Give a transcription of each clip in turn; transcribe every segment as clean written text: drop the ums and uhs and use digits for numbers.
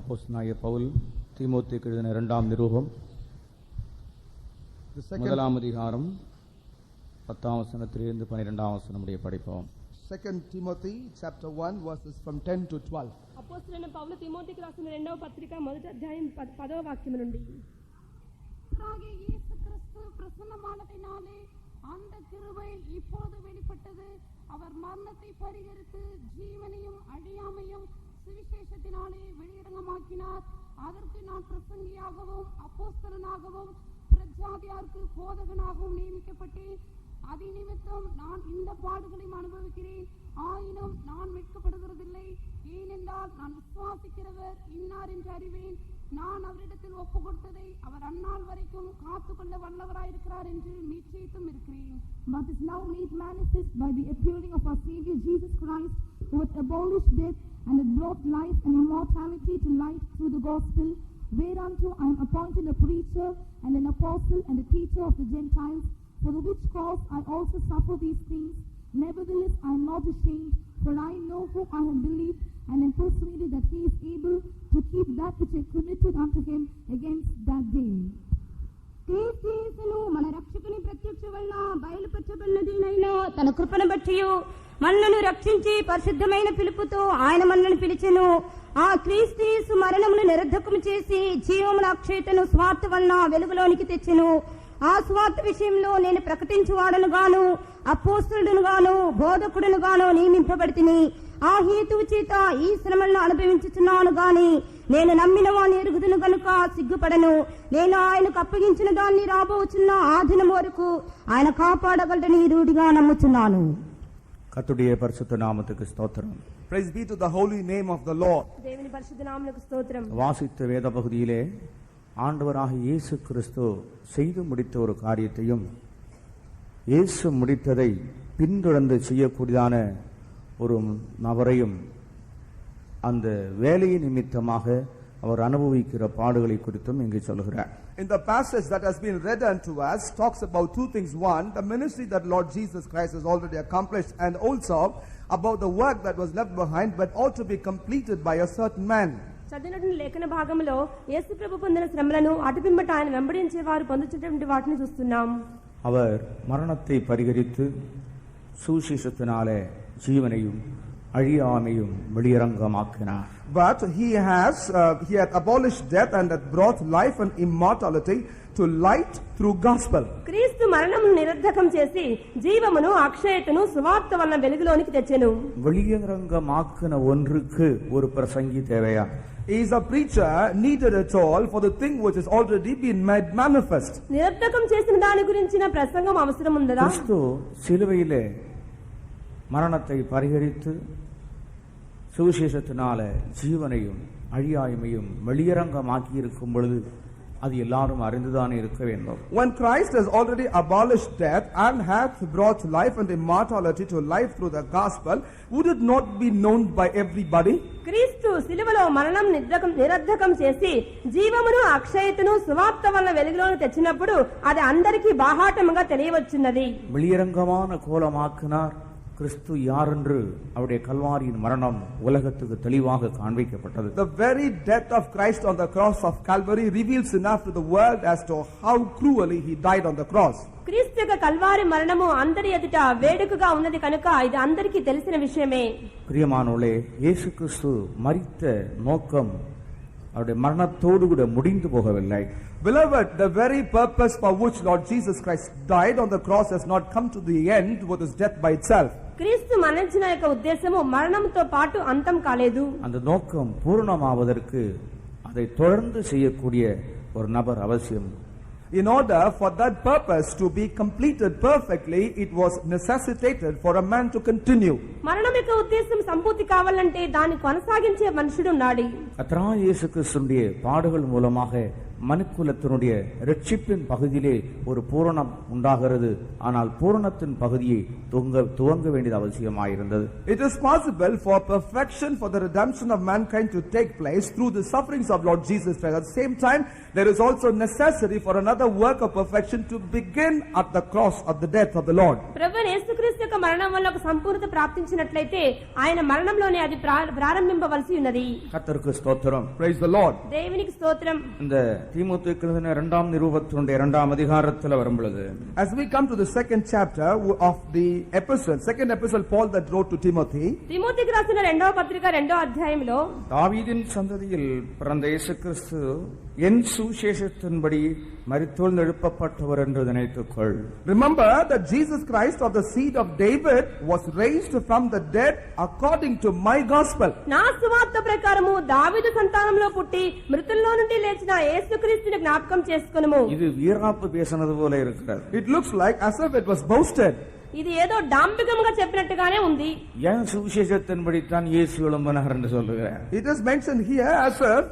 அப்போஸ்தலனாகிய பவுல் தீமோத்தேயுக்கு எழுதின இரண்டாம் நிருபம் முதலாம் அதிகாரம் 10ஆம் வசனத்திலிருந்து 12ஆம் வசனம் முடிய படிப்போம். 2 Timothy chapter 1 verses from 10 to 12. అపోస్తలుడైన పౌలు తిమోతికి రాసిన రెండవ పత్రిక మొదటి అధ్యాయం 10వ వాక్యం నుండి. యేసుక్రీస్తు ప్రసన్నమానదినాலே அந்த கிருபை இப்போது வெளிப்பட்டது. அவர் மரணத்தை பரிகரித்து ஜீவனையும் அழியாமையும் சுவிசேஷத்தினாலே வெளியிறங்கமாக்கினார். அதற்கு நான் பிரசங்கியாகவும் அப்போஸ்தலனாகவும் பிரஜாதியாருக்கு போதகனாகவும் நியமிக்கப்பட்டேன். அதிநிமித்தம் நான் இந்த பாடுகளையும் அனுபவிக்கிறேன். ஆயினும் நான் மீட்கப்படுகிறதில்லை. ஏனென்றால் நான் விசுவாசிக்கிறவர் இன்னார் என்று அறிவேன். நான் அவரிடத்தில் ஒப்பு கொடுத்ததை அவர் அந்நாள் வரைக்கும் காத்துக்கொள்ள வல்லவராயிருக்கிறார் என்று நிச்சயித்தும் இருக்கிறேன். But is now made manifest by the appearing of our Savior Jesus Christ, who hath abolished death and hath brought life and immortality to light through the gospel, whereunto I am appointed a preacher and an apostle and a teacher of the Gentiles, for the which cause I also suffer these things. Nevertheless I am not ashamed, for I know whom I have believed, and am persuaded that he is able to keep that which I committed unto him against that day. క్రీస్తును మన రక్షకుని ప్రత్యక్ష వలన బయలుపరచబడినదినైనా తన కృపను బట్టి మనలను రక్షించి పరిశుద్ధమైన పిలుపుతో ఆయన మనల్ని పిలిచెను. ఆ క్రీస్తు మరణమును నిరర్ధకము చేసి జీవముల అక్షయతను స్వార్థ వలన వెలుగులోనికి తెచ్చెను. ఆ స్వార్థ విషయంలో నేను ప్రకటించువాడను గాను అపోస్తలుడును గాను బోధకుడును గాను నియమింపబడితిని. ఆ హేతువు చేత ఈ శ్రమలను అనుభవించుచున్నాను గాని నేను నమ్మిన వాని ఎరుగుదును గనుక సిగ్గుపడను. నేను ఆయనకు అప్పగించిన దాన్ని రాబోచున్న ఆ దినం వరకు ఆయన కాపాడగలడని రూఢిగా నమ్ముచున్నాను. கர்த்தருடைய பரிசுத்த நாமத்துக்கு ஸ்தோத்திரம். Praise be to the holy name of the Lord. దేవుని పరిశుద్ధ నామమునకు స్తోత్రం. வாசித்த வேத பகுதியிலே ஆண்டவராகிய இயேசு கிறிஸ்து செய்து முடித்த ஒரு காரியத்தையும் இயேசு முடித்ததை பின்தொடர்ந்து செய்யக்கூடியதான ஒரு நபரையும் அந்த வேலையின் நிமித்தமாக அவர் அனுபவிக்கிற பாடுகளை குறித்தும் இங்கே சொல்கிறார். In the passage that has been read unto us talks about two things. One, the ministry that Lord Jesus Christ has already accomplished, and also about the work that was left behind but ought to be completed by a certain man. చదివినటువంటి లేఖన భాగంలో యేసు ప్రభు పొందిన శ్రమలను అటుపింబట ఆయన వెంబడించే వారు పొందుతున్నటువంటి వాటిని చూస్తున్నాం. அவர் மரணத்தை பரிகரித்து சுவிசேஷத்தினாலே ஜீவனையும் அழியாமையும் வெளியரங்கமாக்கினார். But he had abolished death and hath brought life and immortality to light through gospel. క్రీస్తు మరణమును నిరర్ధకం చేసి జీవమును అక్షయతను సువార్త వలన వెలుగులోనికి తెచ్చెను. வெளியரங்கமாக்கின ஒன்றுக்கு ஒரு பிரசங்கி தேவையா? He is a preacher needed at all for the thing which has already been made manifest. నిరర్ధకం చేసిన దాని గురించిన ప్రసంగం అవసరం ఉందా? கிறிஸ்து சிலுவையிலே மரணத்தை பரிகரித்து சுவிசேஷத்தினால ஜீவனையும் அழியாமையும் வெளியரங்கமாக்கி இருக்கும் பொழுது அது எல்லாரும் அறிந்துதானே இருக்க வேண்டும். When Christ has already abolished death and hath brought life and immortality to life through the gospel, would it not be known by everybody? క్రీస్తు సిలువలో మరణం నిరర్ధకం చేసి జీవమును అక్షయతను సువార్త వలన వెలుగులోకి తెచ్చినప్పుడు అది అందరికీ బాహాటముగా తెలియవచ్చున్నది. வெளியரங்கமான கோலமாக்கினார். கிறிஸ்து யார் என்று அவருடைய கல்வாரியின் மரணம் உலகத்துக்கு தெளிவாக காண்பிக்கப்பட்டது. The very death of Christ on the cross of Calvary reveals enough to the world as to how cruelly he died on the cross. క్రీస్తు యొక్క కల్వారి మరణము అందరి ఎదుట వేడుకగా ఉన్నది కనుక ఇది అందరికీ తెలిసిన విషయమే. பிரியமானவர்களே, இயேசு கிறிஸ்து மரித்த நோக்கம் அவருடைய மரணத்தோடு கூட முடிந்து போகவில்லை. Beloved, the very purpose for which Lord Jesus Christ died on the cross has not come to the end with his death by itself. క్రీస్తు మరణించిన యొక్క ఉద్దేశము మరణంతో పాటు అంతం కాలేదు. அந்த நோக்கம் பூர்ணமாவதற்கு அதை தொடர்ந்து செய்யக்கூடிய ஒரு நபர் அவசியம். In order for that purpose to be completed perfectly, it was necessitated for a man to continue. మరణం యొక్క ఉద్దేశం సంపూర్తి కావాలంటే దాన్ని కొనసాగించే మనుషుడు ఉండాలి. கர்த்தராகிய இயேசு கிறிஸ்துவின் பாடுகள் மூலமாக மனுக்குலத்தினுடைய ரட்சிப்பின் பகுதியிலே ஒரு பூரணம் உண்டாகிறது. ஆனால் பூரணத்தின் பகுதியை துவங்க வேண்டியது அவசியமாயிருந்தது. It is possible for perfection, for the redemption of mankind to take place through the sufferings of Lord Jesus Christ. At the same time, there is also necessary for another work of perfection to begin at the cross of the death of the Lord. ప్రభువైన యేసుక్రీస్తు యొక్క మరణం వల్ల ఒక సంపూర్ణత ప్రాప్తించినట్లయితే ఆయన మరణంలోనే అది ప్రారంభింపవలసి ఉన్నది. கர்த்தருக்கு ஸ்தோத்திரம். Praise the Lord. దేవునికి స్తోత్రం. இந்த தீமோத்தேயுக்கு எழுதின 2ஆம் நிருபத்தினுடைய 2ஆம் அதிகாரத்தில் வரும்பொழுது, As we come to the second chapter of the epistle, second epistle Paul that wrote to Timothy, తిమోతికి రాసిన 2వ పత్రిక 2వ అధ్యాయంలో தாவீதின் சந்ததியில் பிறந்த இயேசு கிறிஸ்து என் சுவிசேஷத்தின்படி மரித்தோழ்ந்து எழுப்பப்பட்டவர் என்று நினைத்துக்கொள். remember that Jesus Christ of the seed of David was raised from the dead according to my gospel. నా సువార్త ప్రకారము దావీదు సంతానంలో పుట్టి మృతుల్లో నుండి లేచిన యేసుక్రీస్తుని జ్ఞాపకం చేసుకొనుము. இது வீராப்பு பேசினது போல இருக்கிறது. It looks like as if it was boasted. ఇది ఏదో డాంబికంగా చెప్పినట్టుగానే ఉంది. என் சுவிசேஷத்தின்படி தான் இயேசு எழும்பினார் என்று சொல்லுகிறார். It is mentioned here as if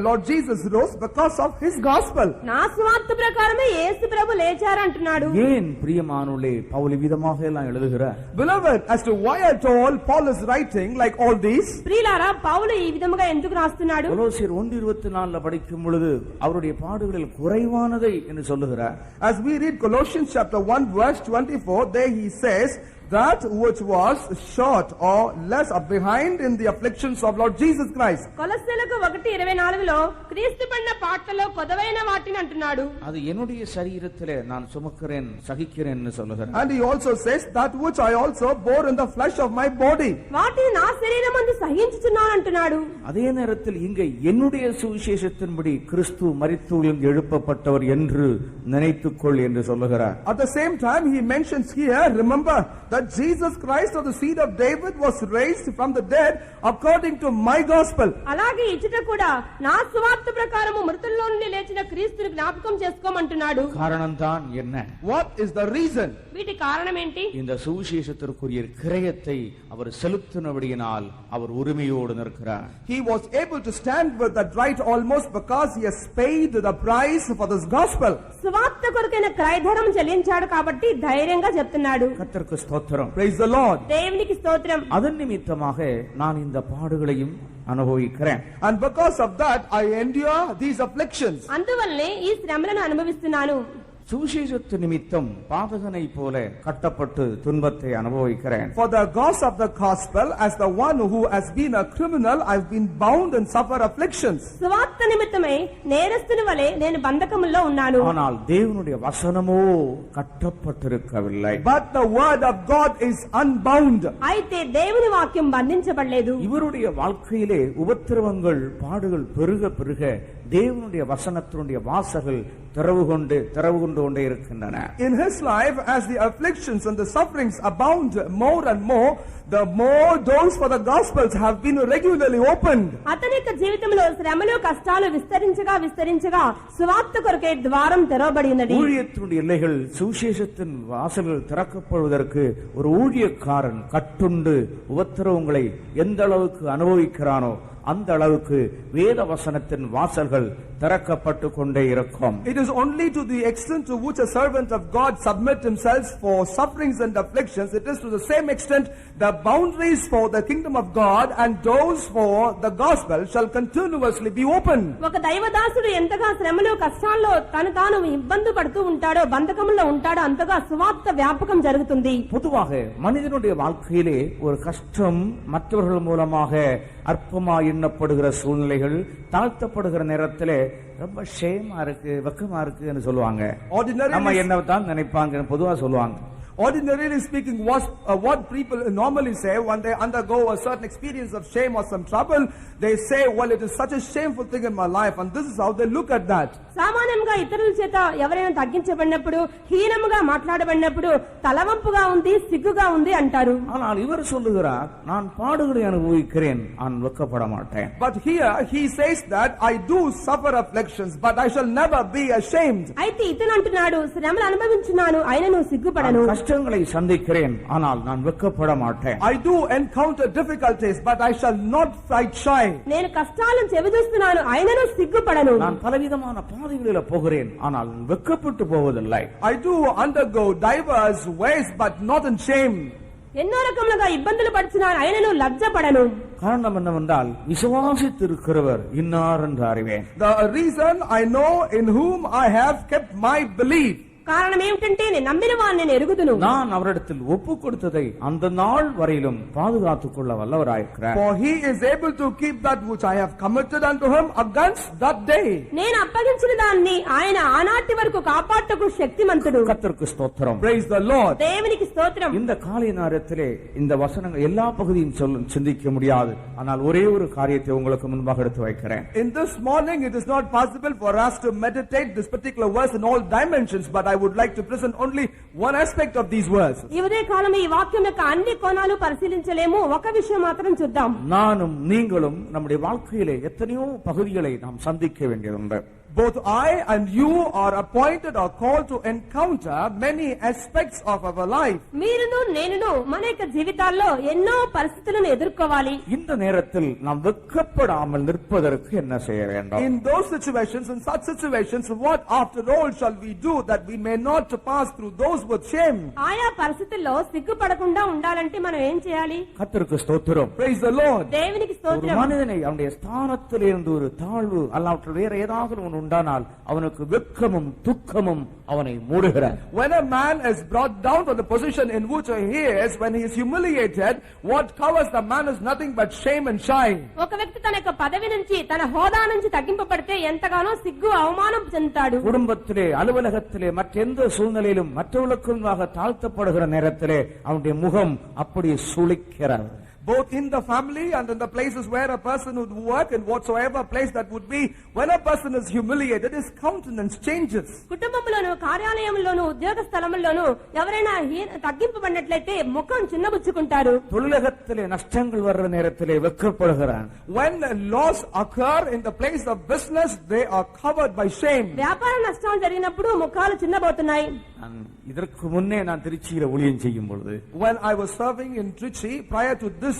Lord Jesus rose because of his gospel. నా సువార్త ప్రకారమే యేసు ప్రభు లేచారు అంటున్నాడు. ஏன் பிரியமானுள்ளே பவுல் விதமாக எல்லாம் எழுதுகிறார்? Beloved, as to why at all Paul is writing like all these, ప్రియులారా పౌలు ఈ విధముగా ఎందుకు రాస్తున్నాడు? கொலோசியர் 1:24 படிக்கும் பொழுது அவருடைய பாடுகளில் குறைவானதை என்று சொல்லுகிறார். as we read Colossians chapter 1 verse 24, there he says that which was short or less or behind in the afflictions of Lord Jesus Christ. కొలస్సీలకు 1:24లో క్రీస్తు పడిన పాటల్లో కొదవైన వాటిని అంటున్నాడు. அது என்னுடைய சரீரத்திலே நான் சுமக்கிறேன் சகிக்கிறேன் என்று சொல்லுகிறார். And he also says that which I also bore in the flesh of my body. వాటిని నా శరీరమందు సహించుచున్నాను అంటున్నాడు. அதே நேரத்தில் இங்கே என்னுடைய சுவிசேஷத்தின்படி கிறிஸ்து மரித்தோழ்ந்து எழுப்பப்பட்டவர் என்று நினைத்துக்கொள் என்று சொல்லுகிறார். At the same time he mentions here, remember that Jesus Christ of the seed of David was raised from the dead according to my gospel. అలాగే ఇచ్చట కూడా నా సువార్త ప్రకారము మృతుల్లో నుండి లేచిన క్రీస్తుని జ్ఞాపకం చేసుకోమంటున్నాడు. காரணம் தான் என்ன? What is the reason? వీటి కారణం ఏంటి? இந்த சுவிசேஷத்திற்குரிய கிரயத்தை அவர் செலுத்தினபடியினால் அவர் உரிமையோடு நிற்கிறார். He was able to stand with that right almost because he has paid the price for this gospel. సువార్త కొరకైన క్రయధనం చెల్లించాడు కాబట్టి ధైర్యంగా చెప్తున్నాడు. கர்த்தருக்கு ஸ்தோத்திரம். Praise the Lord. దేవునికి స్తోత్రం. அதன் நிமித்தமாக நான் இந்த பாடுகளையும் அனுபவிக்கிறேன். And because of that I endure these afflictions. అందువల్లనే ఈ శ్రమలను అనుభవిస్తున్నాను. சுவிசேஷத்து நிமித்தம் பாதகனை போல கட்டப்பட்டு துன்பத்தை அனுபவிக்கிறேன். For the cause of the gospel, as the one who has been a criminal, I've been bound and suffer afflictions. సువార్త నిమిత్తమై నేరస్తుని వలె నేను బంధకములో ఉన్నాను. ஆனால் தேவனுடைய வசனமோ கட்டப்பட்டிருக்கவில்லை. But the word of God is unbound. అయితే దేవుని వాక్యం బంధించబడలేదు. இவருடைய வாழ்க்கையிலே உபத்திரவங்கள் பாடுகள் பெருக பெருக தேவனுடைய வசனத்தினுடைய வாசல்கள் திறவு கொண்டு கொண்டே இருக்கின்றன. In his life, as the afflictions and the sufferings abound more and more, the more doors for the gospels have been regularly opened. అతని యొక్క జీవితంలో శ్రమలు కష్టాలు విస్తరించగా సువార్త కొరకే ద్వారం తెరవబడి ఉన్నది. ஊழியத்தினுடைய எல்லைகள் சுவிசேஷத்தின் வாசல்கள் திறக்கப்படுவதற்கு ஒரு ஊழியக்காரன் கட்டுண்டு உபத்திரவங்களை எந்த அளவுக்கு அனுபவிக்கிறானோ அந்த அளவுக்கு வேத வசனத்தின் வாசல்கள் திறக்கப்பட்டு கொண்டே இருக்கும். It is only to the extent to which a servant of God submit himself for sufferings and afflictions, it is to the same extent the boundaries for the kingdom of God and doors for the gospel shall continuously be opened. ఒక దైవదాసుడు ఎంతగా శ్రమలు కష్టాల్లో తాను ఇబ్బంది పడుతూ ఉంటాడో బంధకంలో ఉంటాడో అంతగా సువార్త వ్యాపకం జరుగుతుంది. பொதுவாக மனிதனுடைய வாழ்க்கையிலே ஒரு கஷ்டம் மற்றவர்கள் மூலமாக அற்பமா எண்ணப்படுகிற சூழ்நிலைகள் தாழ்த்தப்படுகிற நேரத்திலே ரொம்ப ஷேமா இருக்கு வெக்கமா இருக்குன்னு சொல்லுவாங்க. நம்ம என்னதான் நினைப்பாங்க பொதுவா சொல்லுவாங்க. Ordinarily speaking, what people normally say when they undergo a certain experience of shame or some trouble, they say, well, it is such a shameful thing in my life, and this is how they look at that. సామాన్యంగా ఇతరుల చేత ఎవరైనా తగ్గించబడినప్పుడు హీనముగా మాట్లాడబడినప్పుడు తలవంపుగా ఉంది సిగ్గుగా ఉంది అంటారు. ஆனால் இவர் சொல்லுகிறார், நான் பாடுகளை அனுபவிக்கிறேன், நான் வெட்கப்பட மாட்டேன். But here he says that I do suffer afflictions, but I shall never be ashamed. అయితే ఇతను అంటున్నాడు శ్రమలు అనుభవించున్నాను అయినను సిగ్గుపడను. கஷ்டங்களை சந்திக்கிறேன், ஆனால் நான் வெட்கப்பட மாட்டேன். I do encounter difficulties, but I shall not fight shy. నేను కష్టాలను చెవిచూస్తున్నాను, అయినను సిగ్గుపడను. நான் பலவிதமான பாதைகளில போகிறேன், ஆனால் வெட்கப்பட்டு போவதில்லை. I do undergo diverse ways, but not in shame. ఎన్నో రకములుగా ఇబ్బందులు పడుతున్నాను, అయినను లజ్జపడను. காரணம் என்னவென்றால் விசுவாசித்திருக்கிறவர் இன்னார் என்று அறிவேன். The reason I know in whom I have kept my belief. కారణం ఏమిటంటే నేను నమ్మిన వాడిని నేను ఎరుగుదును. நான் அவரிடத்தில் ஒப்பு கொடுத்ததை அந்த நாள் வரையிலும் பாதுகாத்துக் கொள்ள வல்லவராயிருக்கிறார். For he is able to keep that which I have committed unto him against that day. నేను అప్పగించిన దాన్ని ఆయన ఆనాటి వరకు కాపాడుటకు శక్తిమంతుడు. கர்த்தருக்கு ஸ்தோத்திரம். Praise the Lord. దేవునికి స్తోత్రం. இந்த காலை நேரத்திலே இந்த வசனங்கள் எல்லா பகுதியும் சிந்திக்க முடியாது, ஆனால் ஒரே ஒரு காரியத்தை உங்களுக்கு முன்பாக எடுத்து வைக்கிறேன். In this morning it is not possible for us to meditate this particular verse in all dimensions, but I would like to present only one aspect of these verses. ఈ ఉదయ కాలం ఈ వాక్యం యొక్క అన్ని కోణాలు పరిశీలించలేము, ఒక విషయం మాత్రం చూద్దాం. நானும் நீங்களும் நம்முடைய வாழ்க்கையிலே எத்தனையோ பகுதிகளை நாம் சந்திக்க வேண்டியதுண்டு. Both I and you are appointed or called to encounter many aspects of our life. మీరును నేనును మన యొక్క జీవితాల్లో ఎన్నో పరిస్థితులను ఎదుర్కోవాలి. இந்த நேரத்தில் நாம் வெட்கப்படாமல் நிற்பதற்கு என்ன செய்ய வேண்டும்? In those situations, in such situations, what after all shall we do that we may not pass through those with shame? ఆయా పరిస్థితుల్లో సిగ్గుపడకుండా ఉండాలంటే మనం ఏం చేయాలి? கர்த்தருக்கு ஸ்தோத்திரம். Praise the Lord. దేవునికి ஒரு స్తోత్రం. மனிதனை அவனுடைய ஸ்தானத்திலிருந்து ஒரு தாழ்வு அல்லாவிட்டால் வேற ஏதாவது ஒன்று உண்டானால் அவனுக்கு வெட்கமும் துக்கமும் அவனை மூடுகிறார். When a man is brought down from the position in which he is, when he is humiliated, what covers the man is nothing but shame and shame. ఒక వ్యక్తి తన యొక్క పదవి నుంచి తన హోదా నుంచి తగ్గింపబడితే ఎంతగానో సిగ్గు అవమానం చెందుతాడు. குடும்பத்திலே, அலுவலகத்திலே, மற்றெந்த சூழ்நிலையிலும் மற்றவர்களுக்கு முன்பாக தாழ்த்தப்படுகிற நேரத்திலே அவனுடைய முகம் அப்படியே சுளிக்கிறார். Both in the family and in the places where a person would work, in whatsoever place that would be, when a person is humiliated, his countenance changes. కుటుంబంలోను, కార్యాలయంలోను, ఉద్యోగ స్థలముల్లోను ఎవరైనా తగ్గింపబడినట్లయితే ముఖం చిన్నబుచ్చుకుంటారు. தொழிலகத்திலே நஷ்டங்கள் வர்ற நேரத்திலே வெட்கப்படுகிறான். When loss occur in the place of business, they are covered by shame. వ్యాపార నష్టాలు జరిగినప్పుడు ముఖాలు చిన్నబోతున్నాయి. இதற்கு முன்னே நான் திருச்சியில ஊழியம் செய்யும் பொழுது, When I was serving in Trichy, prior to this,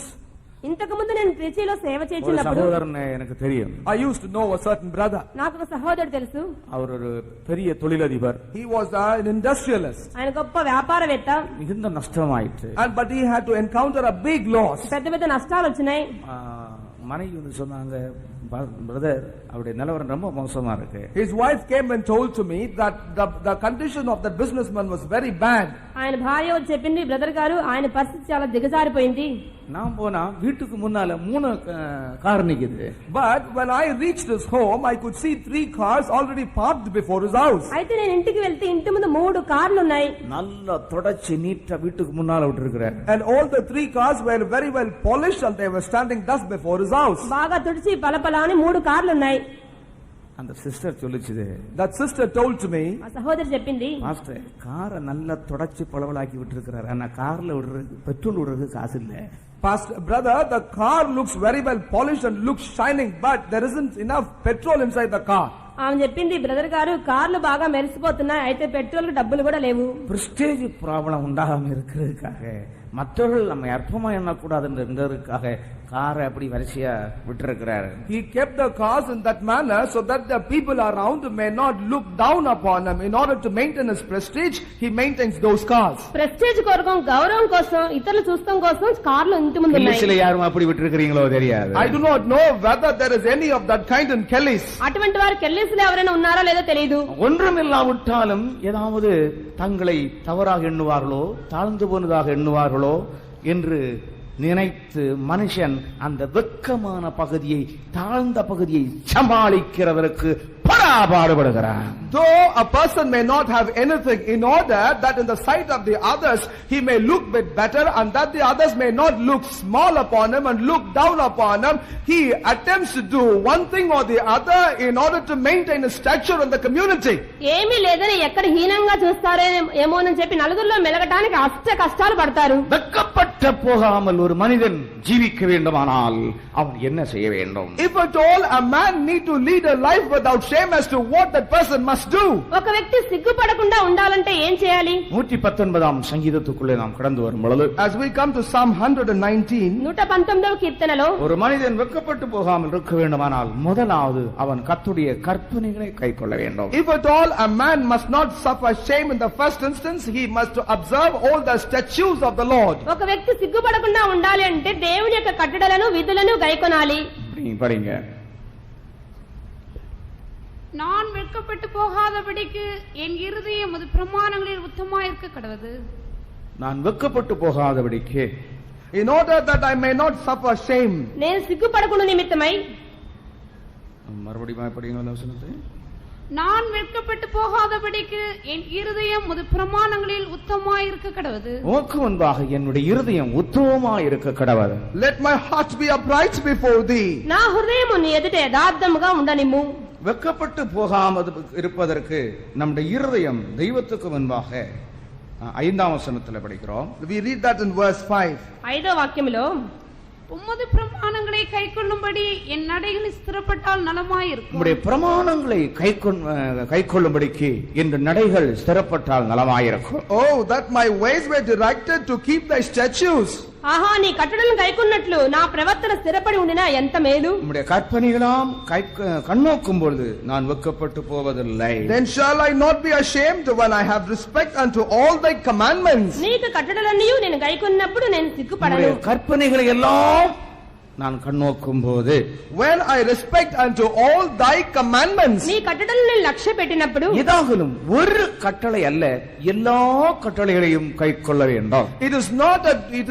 ఇంతకు ముందు నేను ట్రిచీలో సేవ ஒரு చేసినప్పుడు சகோதரன் எனக்கு தெரியும். I used to know a certain brother. నాకు ఒక సహోదరుడు తెలుసు. அவர் ஒரு பெரிய தொழிலதிபர். He was an industrialist, ఆయన గొప్ప వ్యాపారవేత్త. மிகுந்த நஷ்டமாயிற்று. but he had to encounter a big loss. పెద్ద పెద్ద நஷ்టాలు వచ్చినాయి. மனைவி வந்து சொன்னாங்க, பிரதர் அவருடைய நிலவரம் ரொம்ப மோசமா இருக்கு. His wife came and told to me that the condition of that businessman was very bad. ఆయన భార్య వచ్చి చెప్పింది, బ్రదర్ గారు ఆయన పరిస్థితి చాలా దిగజారిపోయింది. நான் போனா வீட்டுக்கு முன்னால 3 கார் நிக்குது. But when I reached his home, I could see 3 cars already parked before his house. అయితే నేను ఇంటికి వెళ్తే ఇంటి ముందు 3 కార్లు ఉన్నాయి. நல்லா தொடச்சி நீட்டா வீட்டுக்கு முன்னால விட்டுருக்கிறார். And all the 3 cars were very well polished and they were standing thus before his house. బాగా తుడిచి పలపలాని 3 కార్లు ఉన్నాయి. அந்த சிஸ்டர் சொல்லுச்சு, That sister told to me, ఆ సహోదరి చెప్పింది, மாஸ்டர் காரை நல்லா தொடச்சி பளபளாக்கி விட்டுருக்கிறார், ஆனா கார்ல விடுறது பெட்ரோல் விடுறது காசு இல்ல. Pastor, brother, the car looks very well polished and looks shining, but there isn't enough petrol inside the car. ఆమె చెప్పింది, బ్రదర్ గారు కార్లు బాగా మెరిసిపోతున్నాయి, అయితే పెట్రోల్ డబ్బులు కూడా లేవు. பிரஸ்டேஜ் ப்ராப்ளம் உண்டாகாம இருக்கிறதுக்காக, மற்றவர்கள் நம்ம அற்பமா எண்ணக்கூடாதுன்றதுக்காக காரை அப்படி வரிசையா விட்டிருக்கிறாரு. He kept the cars in that manner so that the people around may not look down upon him. In order to maintain his prestige, he maintains those cars. Prestige కొరకు, గౌరవం కోసం, ఇతరులు చూడటం కోసం కార్లు ఇంటి ముందు ఉన్నాయి. இங்கிலீஷ்ல யாரும் அப்படி விட்டிருக்கிறீங்களோ தெரியாது. I do not know whether there is any of that kind in Kellys. అటువంటి వారు కెల్లీస్లో ఎవరైనా ఉన్నారో లేదో తెలియదు. ஒன்றுமில்லாவிட்டாலும் ஏதாவது தங்களை தவறாக எண்ணுவார்களோ, தாழ்ந்து போனதாக எண்ணுவார்களோ என்று நினைத்து மனுஷன் அந்த வெட்கமான பகுதியை, தாழ்ந்த பகுதியை சமாளிக்கிறதற்கு படாபாடுபடுகிறான். Though a person may not have anything, in order that in the sight of the others he may look bit better and that the others may not look small upon him and look down upon him, he attempts to do one thing or the other in order to maintain his stature in the community. ఏమీ లేదని ఎక్కడ హీనంగా చూస్తారేమోనని చెప్పి నలుగురిలో మెలగటానికి అష్ట కష్టాలు పడతారు. வெட்கப்பட்ட போகாமல் ஒரு மனிதன் ஜீவிக்க வேண்டுமானால் அவன் என்ன செய்ய வேண்டும்? If at all a man need to lead a life without shame, shame as to what that person must do. ఒక వ్యక్తి సిగ్గుపడకుండా ఉండాలంటే ఏం చేయాలి? 119 సంగీதத்துக்குள்ளே நாம் கடந்து வரும் பொழுது, As we come to Psalm 119, 119వ కీర్తనలో ஒரு மனிதன் வெட்கப்பட்டு போகாமல் இருக்க வேண்டுமானால் முதலாவது அவன் கர்த்தருடைய கற்பனைகளை கைக்கொள்ள வேண்டும். if at all a man must not suffer shame in the first instance, he must observe all the statutes of the Lord. ఒక వ్యక్తి సిగ్గుపడకుండా ఉండాలి అంటే దేవుని యొక్క కట్టడలను విధులను గైకొనాలి. படிங்க. நான் வெட்கப்பட்டு போகாதபடிக்கு என் இருதயம் உமது பிரமாணங்களில் உத்தமாயிருக்க கடவது. நான் வெட்கப்பட்டு போகாதபடிக்கு, In order that I may not suffer shame. నేను సిగ్గుపడకుండా నిమిత్తమై, மறுபடியும் படிங்க அந்த வசனத்தை. நான் வெட்கப்பட்டு போகாதபடிக்கு என் இருதயம் உமது பிரமாணங்களில் உத்தமாயிருக்க கடவது. உமக்கு முன்பாக என்னுடைய இருதயம் உத்தமமாய் இருக்க கடவது. Let my heart be upright before thee. నా హృదయము నీ ఎదుట యథార్థముగా ఉండనిమ్ము. வெட்கப்பட்டு போகாமல் இருப்பதற்கு நம்முடைய இருதயம் தெய்வத்துக்கு முன்பாக 5ஆம் வசனத்தில் படிக்கிறோம். We read that in verse 5. 5వ వాక్యములో, உமது பிரமாணங்களை கைக்கொள்ளும்படி என் நடைகளில் ஸ்திரப்பட்டால் நலமாயிருக்கும். நம்முடைய பிரமாணங்களை கைக்கொள்ளும்படிக்கு இந்த நடைகள் ஸ்திரப்பட்டால் நலமாயிருக்கும். Oh, that my ways were directed to keep thy statutes. ఆహా నీ కట్టడలను గైకొన్నట్లు నా ప్రవర్తన స్థిరపడి ఉండినా ఎంత మేలు. நம்முடைய கற்பனைகளாம் கண்ணோக்கும் பொழுது நான் வெட்கப்பட்டு போவதில்லை. Then shall I not be ashamed when I have respect unto all thy commandments. నీకు కట్టడలన్నీ నేను గైకొన్నప్పుడు నేను సిగ్గుపడను. கற்பனைகளை எல்லாம் நான் கண்ணோக்கும் போது, when I respect unto all thy commandments. నీ కట్టడలను నేను లక్ష్య పెట్టినప్పుడు, இதாகலும் ஒரு கட்டளை அல்ல, எல்லா கட்டளைகளையும் கைக்கொள்ள வேண்டும். It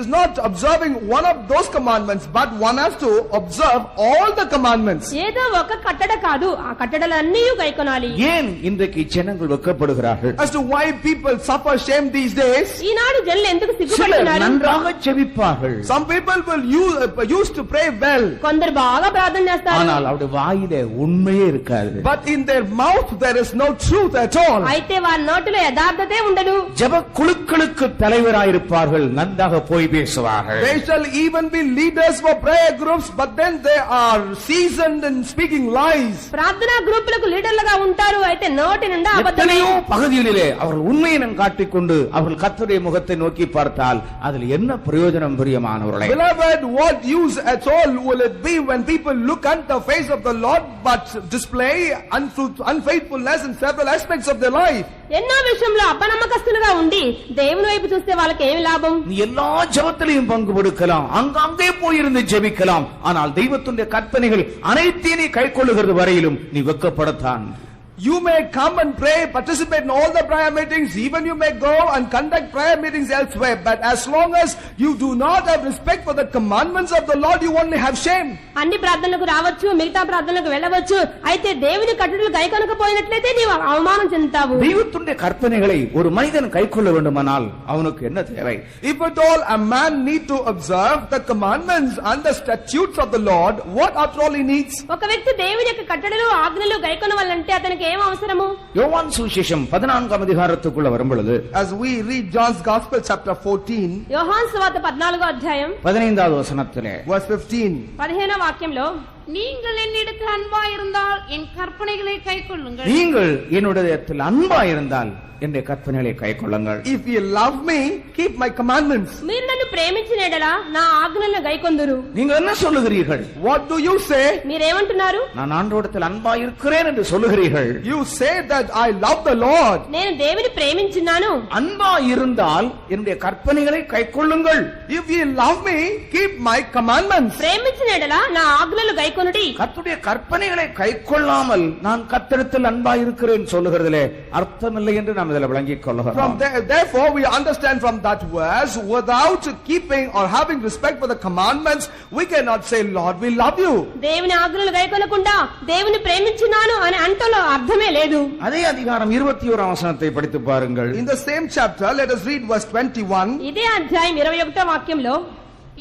is not observing one of those commandments, but one has to observe all the commandments. ఏదో ఒక కట్టడ కాదు, ఆ కట్టడలన్నీ గైకొనాలి. ஏன் இன்றைக்கு ஜனங்கள் வெட்கப்படுகிறார்கள்? As to why people suffer shame these days. ఈనాడు జనులు ఎందుకు சிலர் సిగ్గుపడుతున్నారు? நன்றாக ஜெபிப்பார்கள், Some people will use to pray well, కొందరు బాగా ప్రార్థన చేస్తారు, ஆனால் அவருடைய வாயிலே உண்மையே இருக்காது. but in their mouth there is no truth at all. అయితే వారి నోటిలో యథార్థతే ఉండదు. ஜெப குழுக்களுக்கு தலைவராயிருப்பார்கள், நன்றாக போய் பேசுவார்கள். They shall even be leaders for prayer groups, but then they are seasoned in speaking lies. ప్రార్థనా గ్రూపులకు లీడర్లుగా ఉంటారు, అయితే నోటి నిండా అబద్ధమే. எத்தனையோ பகுதிகளிலே அவர்கள் உண்மையை காட்டிக்கொண்டு அவர்கள் கர்த்தருடைய முகத்தை நோக்கி பார்த்தால் அதில் என்ன பிரயோஜனம் பிரியமானவர்களே? Beloved, what use at all will it be when people look at the face of the Lord but display unfaithfulness in several aspects of their life? ఎన్నో విషయంలో అపనమ్మకస్తులుగా ఉండి దేవుని వైపు చూస్తే వాళ్ళకి ఏమి లాభం? நீ எல்லா ஜெபத்திலையும் பங்கு கொடுக்கலாம், அங்கங்கே போயிருந்து ஜெபிக்கலாம், ஆனால் தெய்வத்துடைய கற்பனைகள் அனைத்தையும் நீ கைக்கொள்ளுகிறது வரையிலும் நீ வெட்கப்படத்தான். You may come and pray, participate in all the prayer meetings, even you may go and conduct prayer meetings elsewhere, but as long as you do not have respect for the commandments of the Lord, you only have shame. అన్ని ప్రార్థనలకు రావచ్చు, మిగతా ప్రార్థనలకు వెళ్ళవచ్చు, అయితే దేవుని కట్టడలు గైకొనకపోయినట్లయితే నీవు అవమానం చెందుతావు. தெய்வத்துடைய கற்பனைகளை ஒரு மனிதன் கைக்கொள்ள வேண்டுமானால் அவனுக்கு என்ன தேவை? If at all a man need to observe the commandments and the statutes of the Lord, what after all he needs? ఒక వ్యక్తి దేవుని యొక్క కట్టడలు ఆజ్ఞలు గైకొనవాలంటే అతనికి ఏం అవసరము? யோவான் சுவிசேஷம் 14ஆம் அதிகாரத்துக்குள்ள வரும் பொழுது, As we read John's Gospel chapter 14, యోహాను సువార్త 14వ అధ్యాయం 15வது వசனத்திலே, verse 15. 15వ వాక్యంలో, நீங்கள் என்னிடத்தில் அன்பாயிருந்தால் என் கற்பனைகளை கைக்கொள்ளுங்கள். நீங்கள் என்னுடையத்தில் அன்பாயிருந்தால் என்னுடைய கற்பனைகளை கைக்கொள்ளுங்கள். If you love me, keep my commandments. మీరు నన్ను ప్రేమించిన ఎడల నా ఆజ్ఞలను గైకొందురు. நீங்கள் என்ன சொல்லுகிறீர்கள்? What do you say? మీరేమంటున్నారు? நான் ஆண்டவரிடத்தில் அன்பாயிருக்கிறேன் என்று சொல்லுகிறீர்கள். You say that I love the Lord. నేను దేవుని ప్రేమించున్నాను. அன்பாயிருந்தால் என்னுடைய கற்பனைகளை கைக்கொள்ளுங்கள். If you love me, keep my commandments. ప్రేమించిన ఎడల నా ఆజ్ఞలు గైకొనుడి. கர்த்தருடைய கற்பனைகளை கைக்கொள்ளாமல் நான் கர்த்தரிடத்தில் அன்பாயிருக்கிறேன் சொல்லுகிறதிலே அர்த்தமில்லை என்று நாம் இதில் விளங்கிக் கொள்ளுகிறோம். Therefore we understand from that verse, without keeping or having respect for the commandments, we cannot say, Lord, we love you. దేవుని ఆజ్ఞలు గైకొనకుండా దేవుని ప్రేమించున్నాను అని అంటలో అర్థమే లేదు. அதே அதிகாரம் 21ஆம் வசனத்தை படித்து பாருங்கள். In the same chapter, let us read verse 21. ఇదే అధ్యాయం 21వ వాక్యంలో,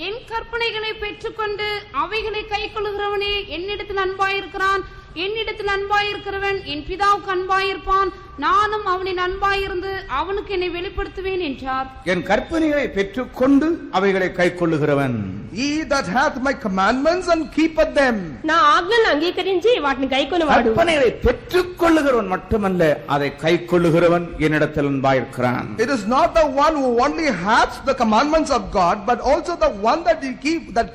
என் கற்பனைகளை பெற்றுக்கொண்டு அவைகளை கைக்கொள்ளுகிறவனே என்னிடத்தில் அன்பாயிருக்கிறான். என்னிடத்தில் அன்பாயிருக்கிறவன் என் பிதாவுக்கு அன்பாயிருப்பான். நானும் அவனின் அன்பாயிருந்து அவனுக்கு என்னை வெளிப்படுத்துவேன் என்றார். என் கற்பனைகளை பெற்றுக்கொண்டு அவைகளை கைக்கொள்ளுகிறவன். He that hath my commandments and keepeth them. నా ఆజ్ఞలను అంగీకరించి వాటిని గైకొనువాడు. கற்பனைகளை பெற்றுக்கொள்ளுகிறவன் மட்டுமல்ல, அதை கைக்கொள்ளுகிறவன் என்னிடத்தில் அன்பாயிருக்கிறான். It is not the one who only hath the commandments of God, but also the one that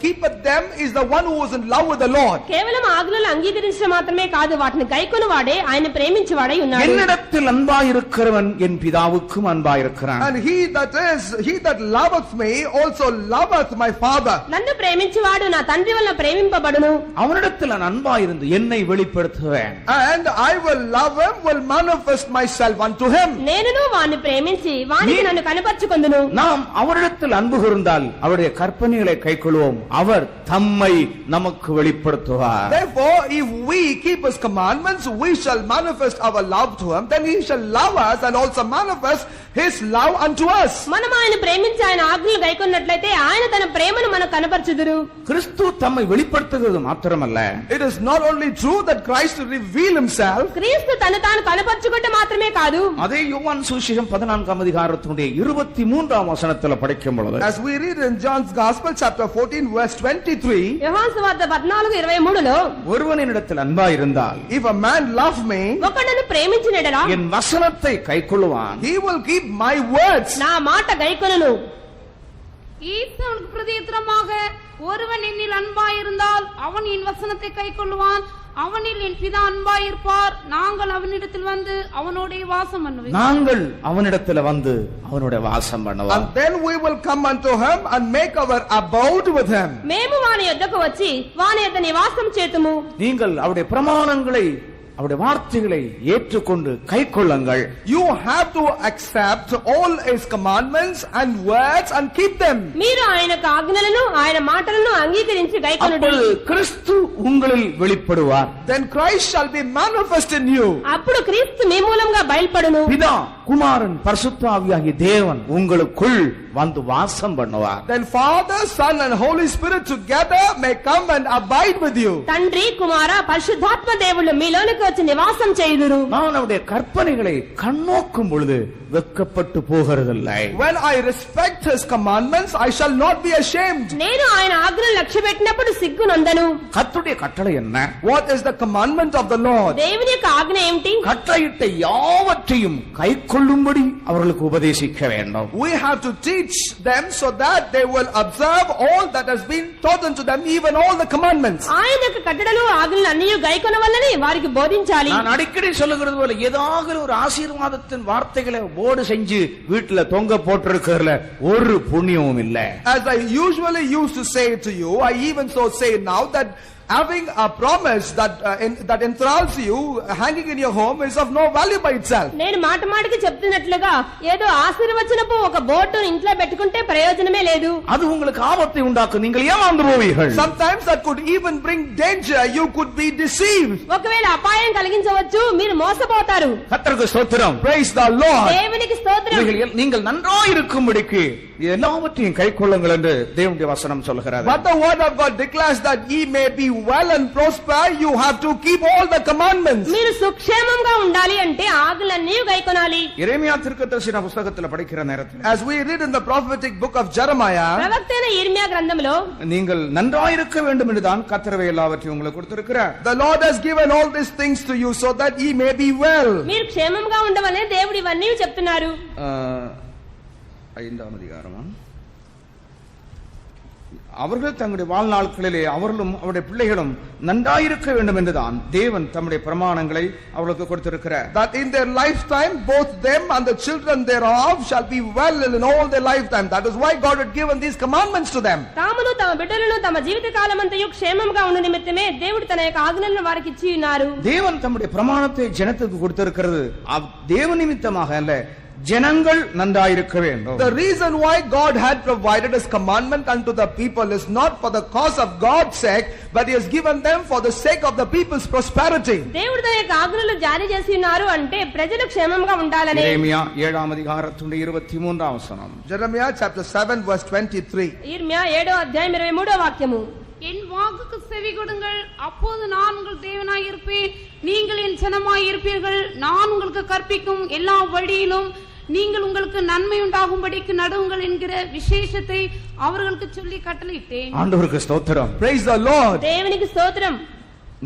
keepeth them is the one who is in love with the Lord. కేవలం ఆజ్ఞలను అంగీకరించడం మాత్రమే కాదు, వాటిని గైకొనువాడే ఆయన ప్రేమించువాడై ఉన్నాడు. என்னிடத்தில் அன்பாயிருக்கிறவன் என் பிதாவுக்கும் அன்பாயிருக்கிறான். And he that loveth me also loveth my Father. నన్ను ప్రేమించువాడు నా తండ్రి వల్ల ప్రేమింపబడును. அவனிடத்தில் நான் அன்பாயிருந்து என்னை வெளிப்படுத்துவேன். And I will love him, will manifest myself unto him. నేనును వాణ్ణి ప్రేమించి వానికి నన్ను కనపర్చుకొందును. நாம் அவரிடத்தில் அன்பு கூர்ந்தால் அவருடைய கற்பனைகளை கைக்கொள்வோம். அவர் தம்மை நமக்கு வெளிப்படுத்துவார். Therefore, if we keep his commandments, we shall manifest our love to him. Then he shall love us and also manifest his love unto us. మనం ఆయన ప్రేమించి ఆయన ఆజ్ఞలు గైకొన్నట్లయితే ఆయన తన ప్రేమను మనకు కనపరచుదురు. கிறிஸ்து தம்மை வெளிப்படுத்துகிறது மாத்திரமல்ல, It is not only true that Christ will reveal himself. క్రీస్తు తను తాను కనపరచుకుంటే మాత్రమే కాదు. அதே யோவான் சுவிசேஷம் 14ஆம் அதிகாரத்தினுடைய 23ஆம் வசனத்தில் படிக்கும் பொழுது, As we read in John's Gospel chapter 14 verse 23, యోహాను సువార్త 14:23లో ஒருவன் என்னிடத்தில் அன்பாயிருந்தால் if a man love me, ఒకడును ప్రేమించినెడలా என் வசனத்தை கைக்கொள்ளுவான். he will keep my words. నా మాట గైకొనును. இயேசு அவனுக்கு பிரதியுத்தரமாக, ஒருவன் என்னில் அன்பாயிருந்தால் அவன் என் வசனத்தை கைக்கொள்ளுவான், அவனில் என் பிதா அன்பாயிருப்பார், நாங்கள் அவனிடத்தில் வந்து அவனோடே வாசம் பண்ணுவேன். நாங்கள் அவனிடத்தில் வந்து அவனுடைய வாசம் பண்ணுவோம். And then we will come unto him and make our abode with him. మేము వాని యొద్దకు వచ్చి వాని యొద్ద నివాసం చేతుము. நீங்கள் அவருடைய பிரமாணங்களை அவருடைய வார்த்தைகளை ஏற்றுக்கொண்டு கைக்கொள்ளுங்கள். You have to accept all his commandments and words and keep them. మీరు ఆయన ఆజ్ఞలను ఆయన మాటలను అంగీకరించి గైకొనుడి. அப்பொழுது கிறிஸ்து உங்களில் வெளிப்படுவார். Then Christ shall be manifest in you. అప్పుడు క్రీస్తు మీ మూలంగా బయల్పడును. பிதா, குமாரன், பரிசுத்த ஆவியாகிய தேவன் உங்களுக்குள் வந்து வாசம் பண்ணுவார். Then Father, Son and Holy Spirit together may come and abide with you. తండ్రి కుమార పరిశుద్ధాత్మ దేవుళ్ళు మీలోనికి వచ్చి నివాసం చేయుదురు. நான் அவருடைய கற்பனைகளை கண்ணோக்கும் பொழுது வெட்கப்பட்டு போகிறதில்லை. When I respect his commandments, I shall not be ashamed. నేను ఆయన ఆజ్ఞలు లక్ష్య పెట్టినప్పుడు సిగ్గు నందను. கர்த்தருடைய கட்டளை என்ன? What is the commandment of the Lord? దేవుని యొక్క ఆజ్ఞ ఏమిటి? கட்டளையிட்ட யாவற்றையும் கைக்கொள்ளும்படி அவர்களுக்கு உபதேசிக்க வேண்டும். We have to teach them so that they will observe all that has been taught unto them, even all the commandments. ఆయన యొక్క కట్టడలు ఆజ్ఞలు అన్ని గైకొనవల్లని వారికి బోధించాలి. நான் அடிக்கடி சொல்லுகிறது போல ஏதாவது ஒரு ஆசீர்வாதத்தின் வார்த்தைகளை போர்டு செஞ்சு வீட்டுல தொங்க போட்டிருக்கிறதுல ஒரு புண்ணியமும் இல்லை. As I usually used to say to you, I even so say now that having a promise that enthralls you hanging in your home is of no value by itself. నేను మాట మాటకి చెప్తున్నట్లుగా ఏదో ఆశీర్వచనపు ఒక బోర్డు ఇంట్లో పెట్టుకుంటే ప్రయోజనమే లేదు. அது உங்களுக்கு ஆபத்தை உண்டாக்கும். நீங்கள் ஏமாந்து போவீர்கள். Sometimes that could even bring danger. You could be deceived. ఒకవేళ అపాయం కలిగించవచ్చు, మీరు మోసపోతారు. கர்த்தருக்கு ஸ்தோத்திரம். Praise the Lord. దేవునికి స్తోత్రం. நீங்கள் நன்றாய் இருக்கும்படிக்கு எல்லாவற்றையும் கைக்கொள்ளுங்கள் என்று தேவனுடைய வசனம் சொல்கிறது. But the word of God declares that ye may be well and prosper. You have to keep all the commandments. మీరు సుక్షేమంగా ఉండాలి అంటే ఆజ్ఞలన్నీ గైకొనాలి. எரேமியா தீர்க்கதரிசன புத்தகத்தில் படிக்கிற நேரத்தில், As we read in the prophetic book of Jeremiah, ప్రవక్త అయిన ఇర్మియా గ్రంథంలో நீங்கள் நன்றாய் இருக்க வேண்டும் என்றுதான் கர்த்தர் எல்லாவற்றையும் உங்களுக்கு கொடுத்திருக்கிறார். the Lord has given all these things to you so that ye may be well. మీరు క్షేమంగా ఉండవనే దేవుడు ఇవన్నీ చెప్తున్నారు. 5ஆம் அதிகாரம். அவர்கள் தங்களுடைய வாழ்நாட்களிலே அவர்களும் அவருடைய பிள்ளைகளும் நன்றாயிருக்க வேண்டும் என்றுதான் தேவன் தம்முடைய பிரமாணங்களை அவர்களுக்கு கொடுத்திருக்கிறார். That in their lifetime both them and the children thereof shall be well in all their lifetime. That is why God had given these commandments to them. తామును తమ బిడ్డలను తమ జీవిత కాలమంతయు క్షేమంగా ఉండు నిమిత్తమే దేవుడు తన యొక్క ఆజ్ఞలను వారికి ఇచ్చి ఉన్నారు. தேவன் தம்முடைய பிரமாணத்தை ஜனத்துக்கு கொடுத்திருக்கிறது தேவ நிமித்தமாக அல்ல, ஜனங்கள் நன்றாயிருக்க வேண்டும். The reason why God had provided his commandment unto the people is not for the cause of God's sake, but he has given them for the sake of the people's prosperity. దేవుడు తన యొక్క ఆజ్ఞలు జారీ చేసి ఉన్నారు అంటే ప్రజలు క్షేమంగా ఉండాలని. எரேமியா 7ஆம் அதிகாரத்தினுடைய 23ஆம் வசனம். Jeremiah chapter 7 verse 23. ఇర్మియా 7వ అధ్యాయం 23వ వాక్యము. என் வாக்குக்கு செவி கொடுங்கள், அப்போது நான் உங்கள் தேவனாய் இருப்பேன், நீங்கள் என் ஜனமாய் இருப்பீர்கள். நான் உங்களுக்கு கற்பிக்கும் எல்லா வழியிலும் நீங்கள் உங்களுக்கு நன்மை உண்டாகும்படிக்கு நடுவுங்கள் என்கிற விசேஷத்தை அவர்களுக்கு சொல்லி கட்டளையிட்டேன். ஆண்டவருக்கு ஸ்தோத்திரம். Praise the Lord. దేవునికి స్తోత్రం.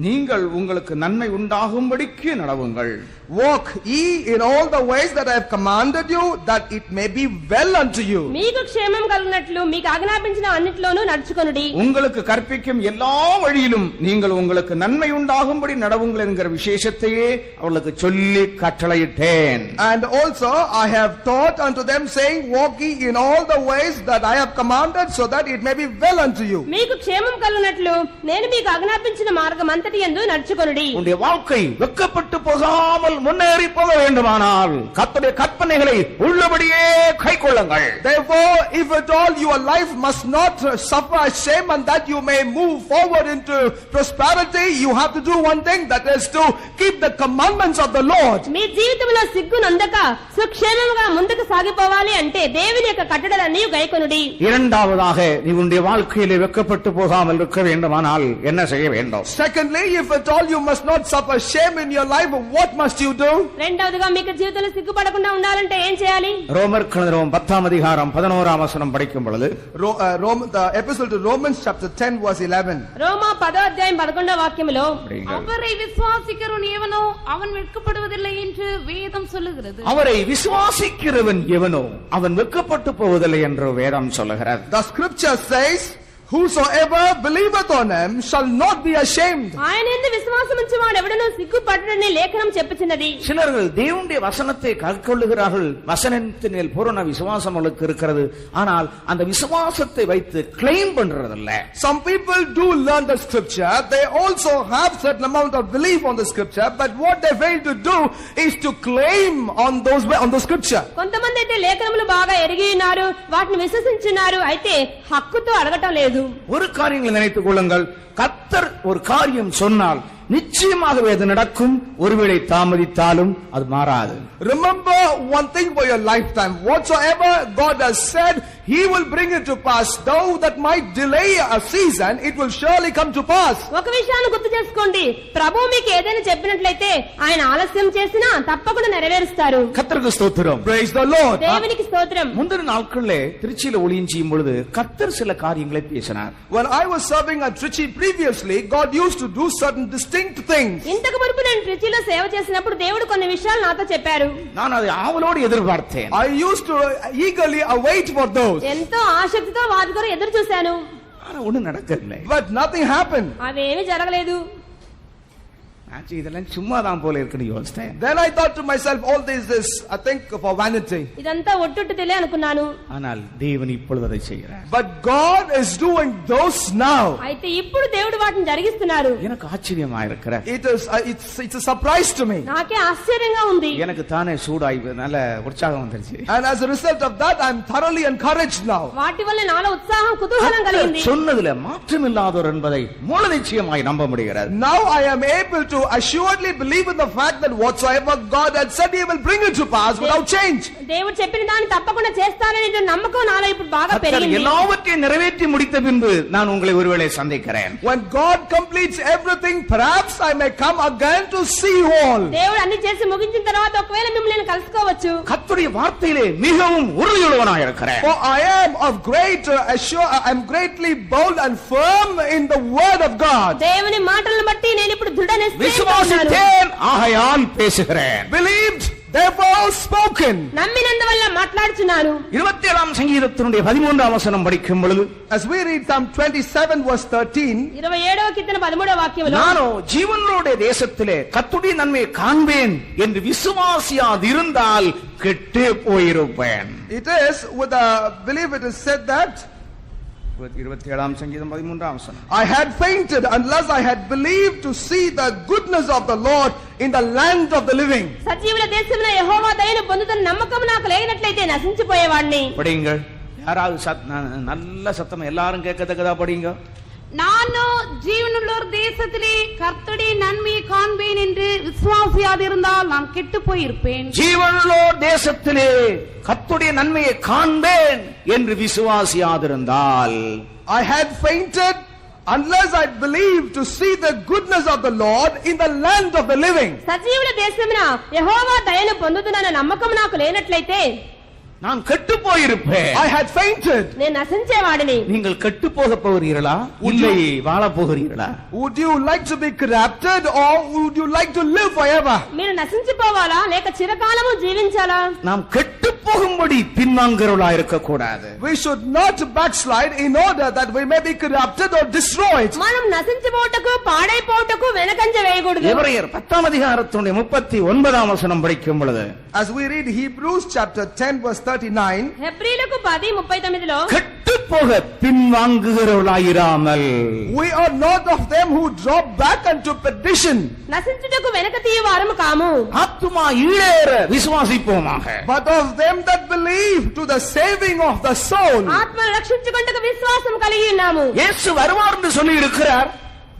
நீங்கள் உங்களுக்கு நன்மை உண்டாகும்படிக்கு நடவுங்கள். Walk ye in all the ways that I have commanded you, that it may be well unto you. మీకు క్షేమం కలుగునట్లు మీకు ఆజ్ఞాపించిన అన్నిటిలోనూ నడుచుకొనుడి. உங்களுக்கு கற்பிக்கும் எல்லா வழியிலும் நீங்கள் உங்களுக்கு நன்மை உண்டாகும்படி நடவுங்கள் என்கிற விசேஷத்தையே அவர்களுக்கு சொல்லி கட்டளையிட்டேன். And also I have taught unto them, saying, walk ye in all the ways that I have commanded, so that it may be well unto you. మీకు క్షేమం కలుగునట్లు నేను మీకు ఆజ్ఞాపించిన మార్గం అంతటి యందు నడుచుకొనుడి. உங்களுடைய வாழ்க்கை வெட்கப்பட்டு போகாமல் முன்னேறி போக வேண்டுமானால் கர்த்தருடைய கற்பனைகளை உள்ளபடியே கைக்கொள்ளுங்கள். Therefore, if at all your life must not suffer shame, and that you may move forward into prosperity, you have to do one thing, that is to keep the commandments of the Lord. మీ జీవితంలో సిగ్గు నొందక సుక్షేమముగా ముందుకు సాగిపోవాలి అంటే దేవుని యొక్క కట్టడలన్నీ గైకొనుడి. இரண்டாவதாக நீ உன்னுடைய வாழ்க்கையிலே வெட்கப்பட்டு போகாமல் இருக்க வேண்டுமானால் என்ன செய்ய வேண்டும்? Secondly, if at all you must not suffer shame in your life, what must you do? రెండవదిగా మీకు జీవితంలో సిగ్గుపడకుండా ఉండాలంటే ఏం చేయాలి? ரோமர் கழுதிரம் 10ஆம் அதிகாரம் 11ஆம் வசனம் படிக்கும் பொழுது The epistle to Romans chapter 10 verse 11. రోమా 10వ అధ్యాయం 11వ వాక్యములో அவரை விசுவாசிக்கிறவன் எவனோ அவன் வெட்கப்படுவதில்லை என்று வேதம் சொல்லுகிறது. அவரை விசுவாசிக்கிறவன் எவனோ அவன் வெட்கப்பட்டு போவதில்லை என்று வேதம் சொல்லுகிறது. The scripture says, whosoever believeth on him shall not be ashamed. ఆయన యందు విశ్వాసం ఉంచువాడు ఎవడనూ సిగ్గుపడడని లేఖనం చెప్పుచున్నది. சிலர்கள் தேவனுடைய வசனத்தை கற்கொள்ளுகிறார்கள், வசனத்தின் மேல் பூரண விசுவாசம் அவர்களுக்கு இருக்கிறது, ஆனால் அந்த விசுவாசத்தை வைத்து கிளைம் பண்றதில்ல. Some people do learn the scripture, they also have certain amount of belief on the scripture, but what they fail to do is to claim on the scripture. కొంతమంది అయితే లేఖనములు బాగా ఎరిగి ఉన్నారు, వాటిని విశ్వసించున్నారు, అయితే హక్కుతో అడగటం లేదు. ஒரு காரியங்களை நினைத்துக் கொள்ளுங்கள், கர்த்தர் ஒரு காரியம் சொன்னால் நிச்சயமாகவே அது நடக்கும். ஒருவேளை தாமதித்தாலும் அது மாறாது. Remember one thing for your lifetime, whatsoever God has said, he will bring it to pass. Though that might delay a season, it will surely come to pass. ఒక విషయాన్ని గుర్తు చేసుకోండి, ప్రభువు మీకు ఏదైనా చెప్పినట్లయితే ఆయన ఆలస్యం చేసినా తప్పకుండా నెరవేరుస్తారు. கர்த்தருக்கு ஸ்தோத்திரம். Praise the Lord. దేవునికి స్తోత్రం. முந்தின நாட்களிலே திருச்சியில ஊழியம் செய்யும் பொழுது கர்த்தர் சில காரியங்களை பேசினார். When I was serving at Trichy previously, God used to do certain distinct things. ఇంతకు మునుపు నేను ట్రిచిలో సేవ చేసినప్పుడు దేవుడు కొన్ని విషయాలు నాతో చెప్పారు. நான் அதை ఆవలోடு ఎదురుపార్తేன். I used to eagerly await for those. ఎంతో ఆసక్తితో వాటి కొరకు ఎదురు చూశాను. ஆனா ஒண்ணும் நடக்கல. But nothing happened. అవేమీ జరగలేదు. ஆச்சு இதெல்லாம் சும்மா தான் போல இருக்குன்னு யோசித்தேன். Then I thought to myself, all this is, I think, for vanity. ఇదంతా ఒట్టుట్టులే అనుకున్నాను. ஆனால் தேவன் இப்பொழுது அதை செய்கிறார். But God is doing those now. అయితే ఇప్పుడు దేవుడు వాటిని జరిగిస్తున్నారు. எனக்கு ஆச்சரியமா இருக்கிற. It's a surprise to me. నాకే ఆశ్చర్యంగా ఉంది. எனக்கு தானே சூடாய் நல்ல உற்சாகம் வந்துருச்சு. And as a result of that, I'm thoroughly encouraged now. వాటి వల్ల నాలో ఉత్సాహం కుతూహలం కలిగింది. சொன்னதுல மாற்றமில்லாதவர் என்பதை மூல நிச்சயமாய் நம்ப முடிகிறது. Now I am able to assuredly believe in the fact that whatsoever God had said, he will bring it to pass without change. దేవుడు చెప్పిన దాన్ని తప్పకుండా చేస్తానని నమ్మకం నాలో ఇప్పుడు బాగా పెరిగింది. எல்லாவற்றையும் நிறைவேற்றி முடித்த பின்பு நான் உங்களை ஒருவேளை சந்திக்கிறேன். When God completes everything, perhaps I may come again to see you all. దేవుడు అన్ని చేసి ముగించిన తర్వాత ఒకవేళ మిమ్మల్ని కలుసుకోవచ్చు. கர்த்தருடைய வார்த்தையிலே மிகவும் உறுதியுள்ளவனாய் இருக்கிறேன். For I am of great I am greatly bold and firm in the word of God. దేవుని మాటలను బట్టి నేను ఇప్పుడు దృఢ నిశ్చయంతో ఉన్నాను. விசுவாசித்தேன், ஆகையால் பேசுகிறேன். Believed, therefore spoken. నమ్మినందువల్ల మాట్లాడుచున్నాను. 27ஆம் சங்கீதத்தினுடைய 13ஆம் வசனம் படிக்கும் பொழுது, As we read Psalm 27 verse 13, 27వ కీర్తన 13వ వాక్యములో நானோ ஜீவனுடைய தேசத்திலே கர்த்தருடைய நன்மையை காண்பேன் என்று விசுவாசியாதிருந்தால் கெட்டே போயிருப்பேன். it is with a belief it is said that 27ஆம் சங்கீதம் 13ஆம் வசனம், I had fainted unless I had believed to see the goodness of the Lord in the land of the living. సజీవుల దేశంలో యెహోవా దయను పొందుతున్న నమ్మకం నాకు లేనట్లయితే నశించిపోయేవాడిని. படிங்கள். யாராவது நல்ல சத்தம் எல்லாரும் கேட்கத்தக்கதா படிங்க. நானோ ஜீவனுள்ளோர் தேசத்திலே கர்த்தருடைய நன்மையை காண்பேன் என்று விசுவாசியாதிருந்தால் நான் கெட்டு போயிருப்பேன். ஜீவனுள்ளோர் தேசத்திலே கர்த்தருடைய நன்மையை காண்பேன் என்று விசுவாசியாதிருந்தால், I had fainted unless I believe to see the goodness of the Lord in the land of the living. సజీవుల దేశమున యెహోవా దయను పొందుదునన్న నమ్మకం నాకు లేనట్లయితే நான் கெட்டு போயிருப்பேன். I had fainted. నేను నశించేవాడిని. நீங்கள் கெட்டு போக போகிறீர்களா இல்லை வாழ போகிறீர்களா? Would you like to be corrupted or would you like to live forever? మీరు నశించిపోవాలా లేక చిరకాలము జీవించాలా? நாம் கெட்டு போகும்படி பின்வாங்குறவளா இருக்க கூடாது. We should not backslide in order that we may be corrupted or destroyed. మనం నశించిపోటకు పాడైపోటకు వెనకంజ వేయకూడదు. எபிரேயர் 10 அதிகாரத்தினுடைய 39 வசனம் படிக்கும் பொழுது As we read Hebrews chapter 10 verse 39, హెబ్రీలకు 10:39లో கெட்டு போக பின்வாங்குகிறவளாயிராமல் we are not of them who drop back unto perdition, నశించుటకు వెనక తీయవారము కాము, ஆத்துமா ஈழேற விசுவாசிப்போமாக. but of them that believe to the saving of the soul. ఆత్మను రక్షించుకొనుటకు విశ్వాసం కలిగి ఉన్నాము. இயேசு வருவார் என்று சொல்லி இருக்கிறார்.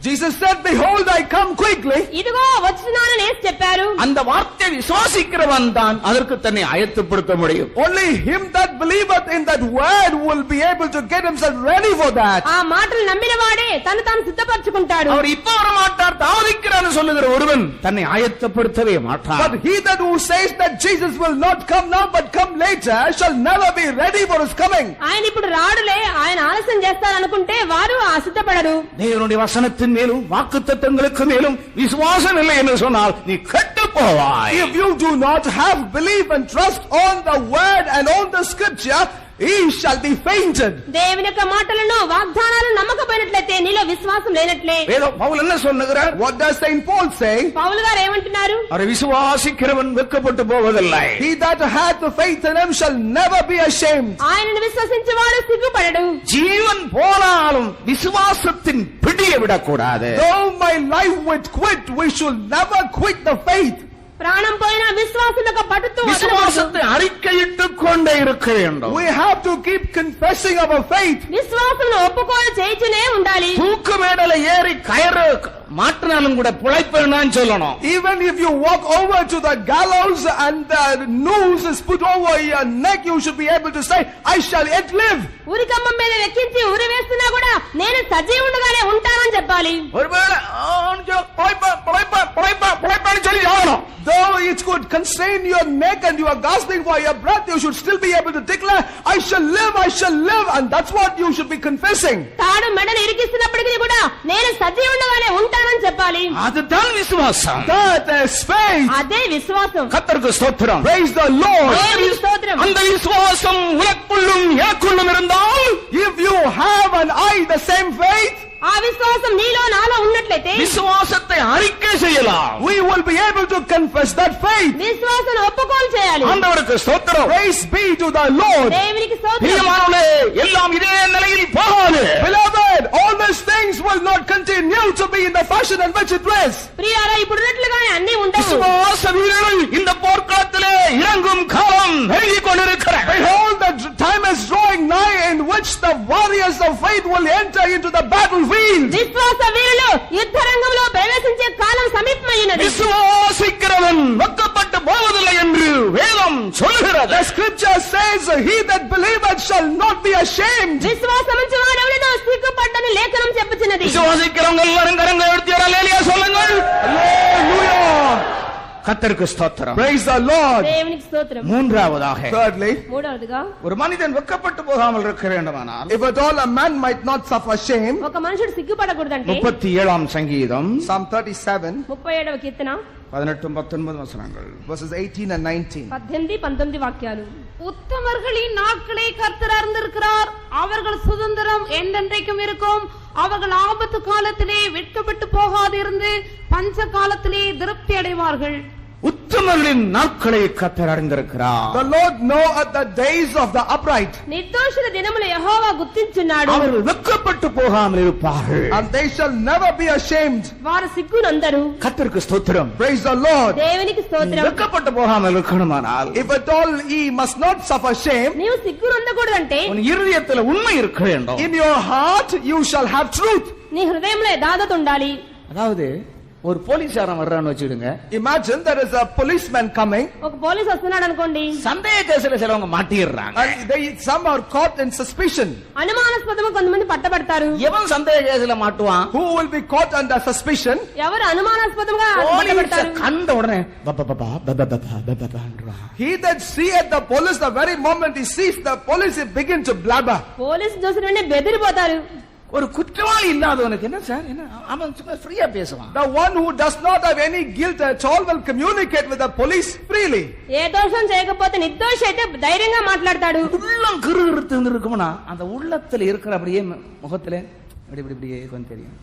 Jesus said, behold, I come quickly. ఇదిగో వచ్చున్నానని యేసు చెప్పారు. அந்த வார்த்தை விசுவாசிக்கிறவன் தான் அதற்கு தன்னை ஆயத்தப்படுத்த முடியும். Only him that believeth in that word will be able to get himself ready for that. ఆ మాటలు నమ్మిన వాడే తను తాను సిద్ధపరచుకుంటాడు. அவர் இப்ப வர மாட்டார், தாமதிக்கிறான்னு சொல்லுகிற ஒருவன் தன்னை ஆயத்தப்படுத்தவே மாட்டார். But he that who says that Jesus will not come now but come later shall never be ready for his coming. ఆయన ఇప్పుడు రాడులే, ఆయన ఆలస్యం చేస్తారనుకుంటే వారు సిద్ధపడరు. தேவனுடைய வசனத்தின் மேலும் வாக்குத்தத்தங்களுக்கு மேலும் விசுவாசம் இல்லை என்று சொன்னால் நீ கெட்டு போவாய். If you do not have belief and trust on the word and on the scripture, he shall be fainted. దేవుని యొక్క మాటలను వాగ్దానాలను నమ్మకపోయినట్లయితే నీలో విశ్వాసం లేనట్లే. வேதம் பவுல் என்ன சொல்லுகிறார்? What does Saint Paul say? పౌలు గారు ఏమంటున్నారు? அவரை விசுவாசிக்கிறவன் வெட்கப்பட்டு போவதில்லை. He that hath the faith in him shall never be ashamed. ఆయనను విశ్వసించేవాడు సిగ్గుపడడు. ஜீவன் போனாலும் விசுவாசத்தின் பிடியை விடக்கூடாது. Though my life would quit, we should never quit the faith. ప్రాణం పోయినా విశ్వాసం యొక్క పట్టుతో விசுவாசத்தை அறிக்கையிட்டுக் கொண்டே இருக்க வேண்டும். We have to keep confessing our faith. విశ్వాసం ఒప్పుకోలు చేయుచునే ఉండాలి. தூக்கு மேடல ஏறி கயிறு மாட்டினாலும் கூட பிழைப்பேன்னு சொல்லணும். Even if you walk over to the gallows and the noose is put over your neck, you should be able to say, I shall yet live. ఉరికమ్మం మీద ఎక్కించి ఉరి వేస్తున్నా కూడా నేను సజీవుడుగానే ఉంటానని చెప్పాలి. ஒருவேளை பிழைப்பான்னு சொல்லி ஆகணும். Though it could constrain your neck and you are gasping for your breath, you should still be able to declare, I shall live, and that's what you should be confessing. తాడు మెడను ఇరికిస్తున్నప్పటికీ కూడా నేను సజీవుడుగానే ఉంటానని చెప్పాలి. அதுதான் விசுவாசம். That is faith. అదే విశ్వాసం. கர்த்தருக்கு ஸ்தோத்திரம். Praise the Lord. దేవునికి స్తోత్రం. அந்த விசுவாசம் உனக்குள்ளும் எனக்குள்ளும் இருந்தால், If you have and I the same faith, ఆ విశ్వాసం నీలో నాలో ఉన్నట్లయితే விசுவாசத்தை அறிக்கை செய்யலாம். we will be able to confess that faith. విశ్వాసం ఒప్పుకోలు చేయాలి. ஆண்டவருக்கு ஸ்தோத்திரம். Praise be to the Lord. దేవునికి స్తోత్రం. பிரியமானவர்களே, எல்லாம் இதே நிலையில் போகாது. Beloved, all these things will not continue to be in the fashion in which it was. ప్రియారా ఇప్పుడున్నట్లుగానే అన్ని ఉండవు. விசுவாச வீரர்கள் இந்த போர்க்களத்திலே இறங்கும் காலம் நெருங்கிக் கொண்டிருக்கிறது. Behold, the time is drawing nigh in which the warriors of faith will enter into the battlefield. విశ్వాస వీరులు యుద్ధ రంగంలో ప్రవేశించే కాలం సమీపమైనది. விசுவாசிக்கிறவன் வெட்கப்பட்டு போவதில்லை என்று வேதம் சொல்கிறது. The scripture says, he that believeth shall not be ashamed. విశ్వాసముంచు వాడెవడో సిగ్గుపడని లేఖనం చెప్పుచున్నది. விசுவாசிக்கிறவங்க எல்லாரும் கரங்களை உயர்த்தி அல்லேலூயா சொல்லுங்கள். Hallelujah. கர்த்தருக்கு ஸ்தோத்திரம். Praise the Lord. దేవునికి స్తోత్రం. மூன்றாவதாக, Thirdly, మూడవదిగా ஒரு மனிதன் வெட்கப்பட்டு போகாமல் இருக்க வேண்டுமானால், if at all a man might not suffer shame, ఒక మనుషుడు సిగ్గుపడకూడదంటే 37 சங்கீதம் Psalm 37 37వ కీర్తన 18-19 வசனங்கள். verses 18 and 19. 18-19 వాక్యాలు. உத்தமர்களின் நாட்களை கர்த்தர் அறிந்திருக்கிறார். அவர்கள் சுதந்திரம் என்றென்றைக்கும் இருக்கும். அவர்கள் ஆபத்து காலத்திலே வெட்கப்பட்டு போகாதிருந்து பஞ்ச காலத்திலே திருப்தி அடைவார்கள். உத்தமர்களின் நாட்களை கர்த்தர் அறிந்திருக்கிறார். The Lord knoweth the days of the upright, నిర్దోషుల దినములు యెహోవా గుర్తించున్నాడు. அவர்கள் வெட்கப்பட்டு போகாமல் இருப்பார்கள். and they shall never be ashamed. వారు సిగ్గునందరు. கர்த்தருக்கு ஸ்தோத்திரம். Praise the Lord. దేవునికి స్తోత్రం. வெட்கப்பட்டு போகாமல் இருக்கணுமானால், If at all he must not suffer shame, నీవు సిగ్గునందకూడదంటే உன் இருதயத்தில் உண்மை இருக்க வேண்டும். in your heart you shall have truth. నీ హృదయంలో యథార్థత ఉండాలి. அதாவது ஒரு போலீஸ்காரன் வர்றான்னு வச்சுடுங்க. Imagine there is a policeman coming. ఒక పోలీస్ వస్తున్నాడు అనుకోండి. சந்தேக கேஸ்ல சிலவங்க மாட்டிடுறாங்க. Some are caught in suspicion. అనుమానాస్పదంగా కొంతమంది పట్టబడతారు. எவன் சந்தேக கேஸ்ல மாட்டுவான்? Who will be caught under suspicion? ఎవరు అనుమానాస్పదంగా పట్టబడతారు? கண்ட உடனே He that seeth the police, the very moment he sees the police, he begins to blabber. Police చూసిన వెంటనే బెదిరిపోతారు. ஒரு குற்றவாளி இல்லாதவனுக்கு என்ன சார், என்ன அவன் சும்மா ஃப்ரீயா பேசுவான். The one who does not have any guilt at all will communicate with the police freely. ఏ దోషం చేయకపోతే నిర్దోషి అయితే ధైర్యంగా మాట్లాడతాడు. உள்ளம் கிறுகிறுத்து இருக்கும்னா அந்த உள்ளத்துல இருக்கிற அப்படியே முகத்துல இப்படியே கொஞ்சம் தெரியும்.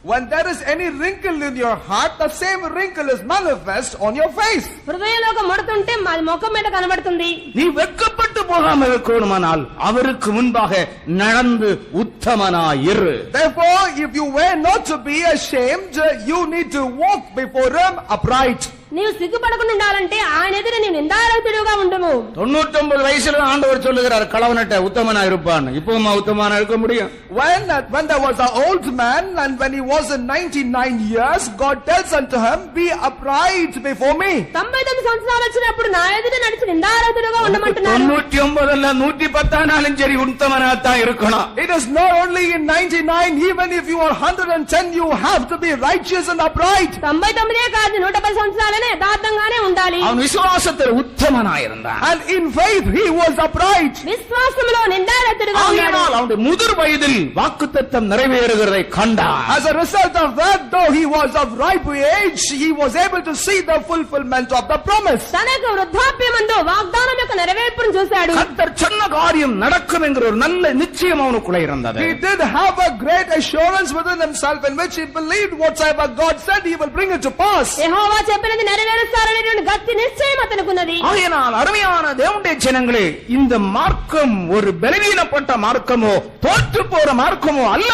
When there is any wrinkle in your heart, the same wrinkle is manifest on your face. హృదయంలో ఒక ముడతుంటే ముఖం మీద కనబడుతుంది. நீ வெட்கப்பட்டு போகாமல் இருக்கணுமானால் அவருக்கு முன்பாக நடந்து உத்தமனாயிரு. Therefore, if you were not to be ashamed, you need to walk before him upright. నీవు సిగ్గుపడకుండా ఉండాలంటే ఆయన ఎదుట నీవు నిందారహితుడుగా ఉండము. 99 వయసులో ஆண்டவர் சொல்லுகிறார் கலவனட்ட உத்தமனா இருப்பான். இப்போமா உத்தமனா இருக்க முடியும்? When there was an old man and when he was in 99 years, God tells unto him, be upright before me. 99 సంవత్సరాలు వచ్చినప్పుడు నా ఎదుట నడిచి నిందారహితుడుగా ఉండమంటున్నారు. 99 அல்ல 110 ஆனாலும் சரி உத்தமனா தான் இருக்கணும். It is not only in 99, even if you are 110, you have to be righteous and upright. 99 కాదు 110 సంవత్సరాలనే యథార్థంగానే ఉండాలి. அவன் விசுவாசத்தில் உத்தமனா இருந்தான். And in faith he was upright. విశ్వాసములో నిందారహితుడుగా ఉన్నాడు. அவனுடைய முதிர் వయதில் வாக்குத்தத்தம் நிறைவேறுகிறதை கண்டான். As a result of that, though he was of ripe age, he was able to see the fulfillment of the promise. తనకు వృద్ధాప్యమందు వాగ్దానం యొక్క నెరవేర్పును చూశాడు. கர்த்தர் சொன்ன காரியம் நடக்கும் என்கிற ஒரு நல்ல நிச்சயம் அவனுக்குள்ள இருந்தது. He did have a great assurance within himself in which he believed whatsoever God said, he will bring it to pass. యెహోవా చెప్పినది నెరవేరుస్తారనేటువంటి గట్టి నిశ్చయం అతనికున్నది. ஆகையினால் அருமையான தேவனுடைய ஜனங்களே, இந்த மார்க்கம் ஒரு பலவீனப்பட்ட மார்க்கமோ தோற்று போற மார்க்கமோ அல்ல.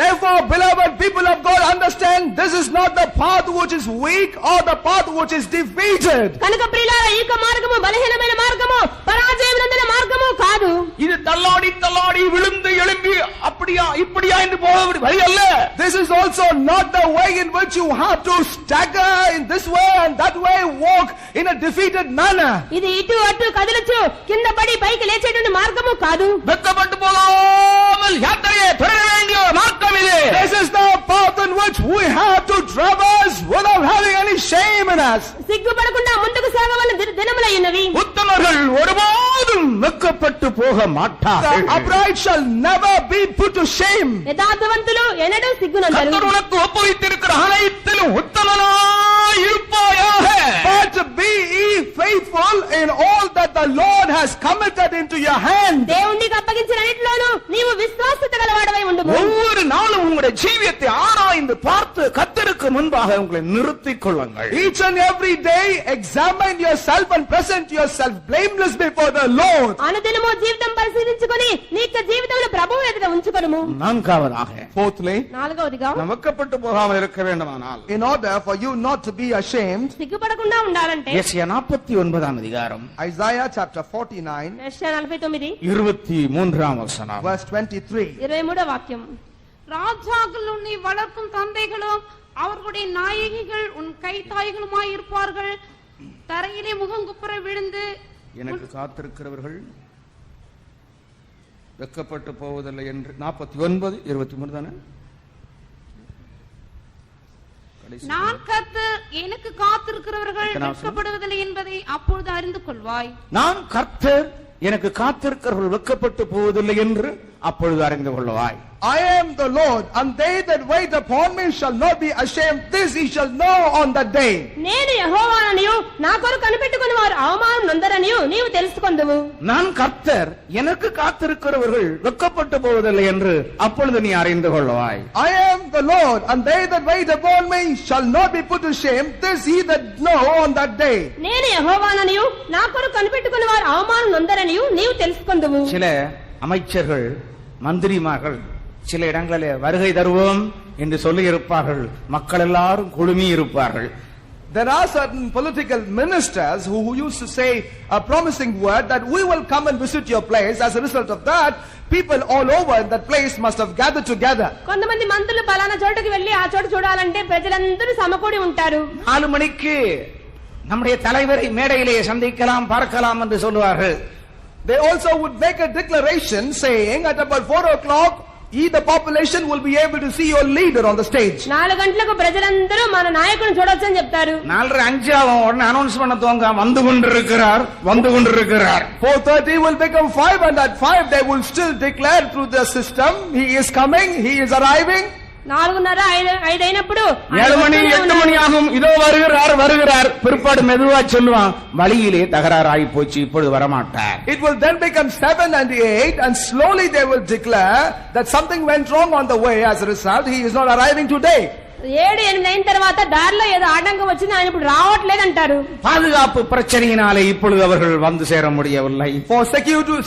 Therefore, beloved people of God, understand this is not the path which is weak or the path which is defeated. కనుక ప్రియులారా ఈ మార్గము బలహీనమైన మార్గము పరాజయం నందిన మార్గము కాదు. இது தள்ளாடி தள்ளாடி விழுந்து எழும்பி அப்படியா இப்படியா என்று போக வழி அல்ல. This is also not the way in which you have to stagger in this way and that way, walk in a defeated manner. ఇది ఇటు అటు కదలచ్చు కింద పడి పైకి లేచేటువంటి మార్గము కాదు. வெட்கப்பட்டு போகாமல் யாத்திரையை தொடர வேண்டிய மார்க்கம் இது. This is the path in which we have to traverse without having any shame in us. సిగ్గుపడకుండా ముందుకు సాగవలసిన దినములైనవి. உத்தமர்கள் ஒருபோதும் வெட்கப்பட்டு போக The மாட்டார்கள். upright shall never be put to shame. యథార్థవంతులు ఎన్నడూ సిగ్గునందరు. கர்த்தர் உனக்கு ஒப்புவித்திருக்கிற அனைத்திலும் உத்தமனாய் இருப்பாயாக. But be ye faithful in all that the Lord has committed into your hand. దేవునికి అప్పగించిన అన్నిటిలోనూ నీవు విశ్వాసత గలవాడవై ఉండుము. ஒவ்வொரு நாளும் உங்களுடைய ஜீவியத்தை ஆராய்ந்து பார்த்து கர்த்தருக்கு முன்பாக உங்களை நிறுத்திக் கொள்ளுங்கள். Each and every day examine yourself and present yourself blameless before the Lord. అనుదినము జీవితం పరిశీలించుకొని నీ యొక్క జీవితంలో ప్రభువు ఎదుట ఉంచుకొనుము. நான்காவதாக, Fourthly, నాలుగవదిగా வெட்கப்பட்டு போகாமல் இருக்க வேண்டுமானால் in order for you not to be ashamed, సిగ్గుపడకుండా ఉండాలంటే எஸ்ஐயா 49 அதிகாரம் Isaiah chapter 49, యెషయా 49 23 வசனம். verse 23. 23వ వాక్యం. ராஜாக்கள் உன்னை வளர்க்கும் தந்தைகளும் அவர்களுடைய நாயகிகள் உன் கைத்தாய்களுமாய் இருப்பார்கள். தரையிலே முகங்குப்புற விழுந்து எனக்கு காத்திருக்கிறவர்கள் வெட்கப்பட்டு போவதில்லை என்று 49 23 தானே. நான் கர்த்தர், எனக்கு காத்திருக்கிறவர்கள் வெட்கப்படுவதில்லை என்பதை அப்பொழுது அறிந்து கொள்வாய். நான் கர்த்தர், எனக்கு காத்திருக்கிறவர்கள் வெட்கப்பட்டு போவதில்லை என்று அப்பொழுது அறிந்து கொள்வாய். I am the Lord, and they that wait upon me shall not be ashamed. This ye shall know on that day. నేను యెహోవాననియు నా కొరకు కనిపెట్టుకుని వారు అవమానం నొందరనియు నీవు తెలుసుకొందువు. நான் கர்த்தர், எனக்கு காத்திருக்கிறவர்கள் வெட்கப்பட்டு போவதில்லை என்று அப்பொழுது நீ அறிந்து கொள்வாய். I am the Lord, and they that wait upon me shall not be put to shame. This ye that know on that day. నేను యెహోవాననియు నా కొరకు కనిపెట్టుకుని వారు అవమానం నొందరనియు నీవు తెలుసుకొందువు. சில அமைச்சர்கள் மந்திரிமார்கள் சில இடங்களிலே வருகை தருவோம் என்று சொல்லி இருப்பார்கள். மக்கள் எல்லாரும் குழுமி இருப்பார்கள். There are certain political ministers who used to say a promising word that we will come and visit your place. As a result of that, people all over that place must have gathered together. కొంతమంది మంత్రులు పలానా చోటుకి వెళ్లి ఆ చోటు చూడాలంటే ప్రజలందరూ సమకూడి ఉంటారు. 4 மணிக்கு நம்முடைய தலைவரை மேடையிலே சந்திக்கலாம் பார்க்கலாம் என்று சொல்லுவார்கள். They also would make a declaration saying at about 4 o'clock, the population will be able to see your leader on the stage. 4 గంటలకు ప్రజలందరూ మన నాయకుడిని చూడొచ్చని చెప్తారు. 4:05 ஆகும் உடனே அனௌன்ஸ் பண்ண துவங்க வந்து கொண்டிருக்கிறார் 4:30 will become 5 and at 5 they will still declare through the system, he is coming, he is arriving. 4:30 5 అయినప్పుడు 7 மணி 8 மணி ஆகும் இதோ வருகிறார் பிற்பாடு மெதுவா சொல்லுவான் வழியிலே தகராறாகி போச்சு இப்பொழுது வரமாட்டார். It will then become 7 and 8 and slowly they will declare that something went wrong on the way. As a result, he is not arriving today. 7 8 అయిన తర్వాత దారిలో ఏదో ఆటంకం వచ్చింది ఆయన ఇప్పుడు రావట్లేదు అంటారు. பாதுகாப்பு பிரச்சனையினாலே இப்பொழுது அவர்கள் வந்து சேர முடியவில்லை. For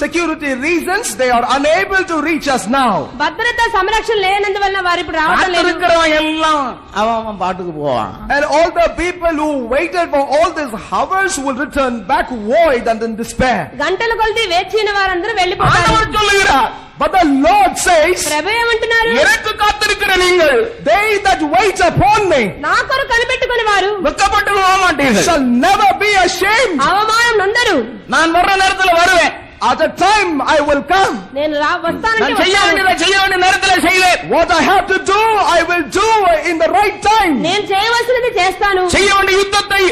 security reasons they are unable to reach us now. భద్రతా సంరక్షణ లేనందువల్ల వారు ఇప్పుడు రావట్లేదు. இருக்கிறவன் எல்லாம் அவன் பாட்டுக்கு போவான். And all the people who waited for all these hours will return back void and in despair. గంటల కొలది వేచిన వారందరూ వెళ్ళిపోతారు. ஆண்டவர் சொல்லுகிறார், but the Lord says, ప్రభు ఏమంటున్నారు? எனக்கு காத்திருக்கிற நீங்கள் they that wait upon me నా కొరకు కనిపెట్టుకుని వారు வெட்கப்பட்டு போக மாட்டீர்கள். shall never be ashamed. అవమానం నొందరు. நான் வர்ற நேரத்தில் வருவேன். At a time I will come. నేను వస్తానంటే நான் செய்ய வேண்டிய நேரத்தில் செய்வேன். What I have to do I will do in the right time. నేను చేయవలసినది చేస్తాను. செய்ய வேண்டிய யுத்தத்தை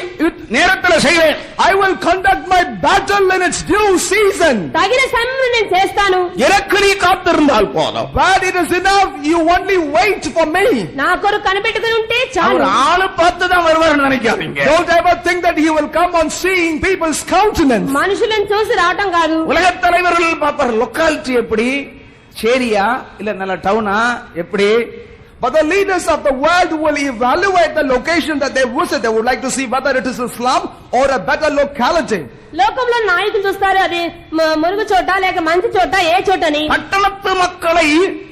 நேரத்தில் செய்வேன். I will conduct my battle in its due season. తగిన సమయంలో నేను చేస్తాను. எனக்கு நீ காத்திருந்தால் போதும். But it is enough you only wait for me. నా కొరకు కనిపెట్టుకుని ఉంటే அவர் చాలు. ஆளு பார்த்து தான் வருவார்னு நினைக்காதீங்க. Don't ever think that he will come on seeing people's countenance. మనుషులను చూసి రావటం కాదు. உலக தலைவர்கள் பார்ப்பார் லொக்காலிட்டி எப்படி சேரியா இல்ல நல்ல டவுனா எப்படி. But the leaders of the world will evaluate the location that they visit. They would like to see whether it is a slum or a better locality. లోకంలో నాయకులు చూస్తారు అది మురుగు చోట లేక మంచి చోట ఏ చోటని. பட்டணத்து மக்களை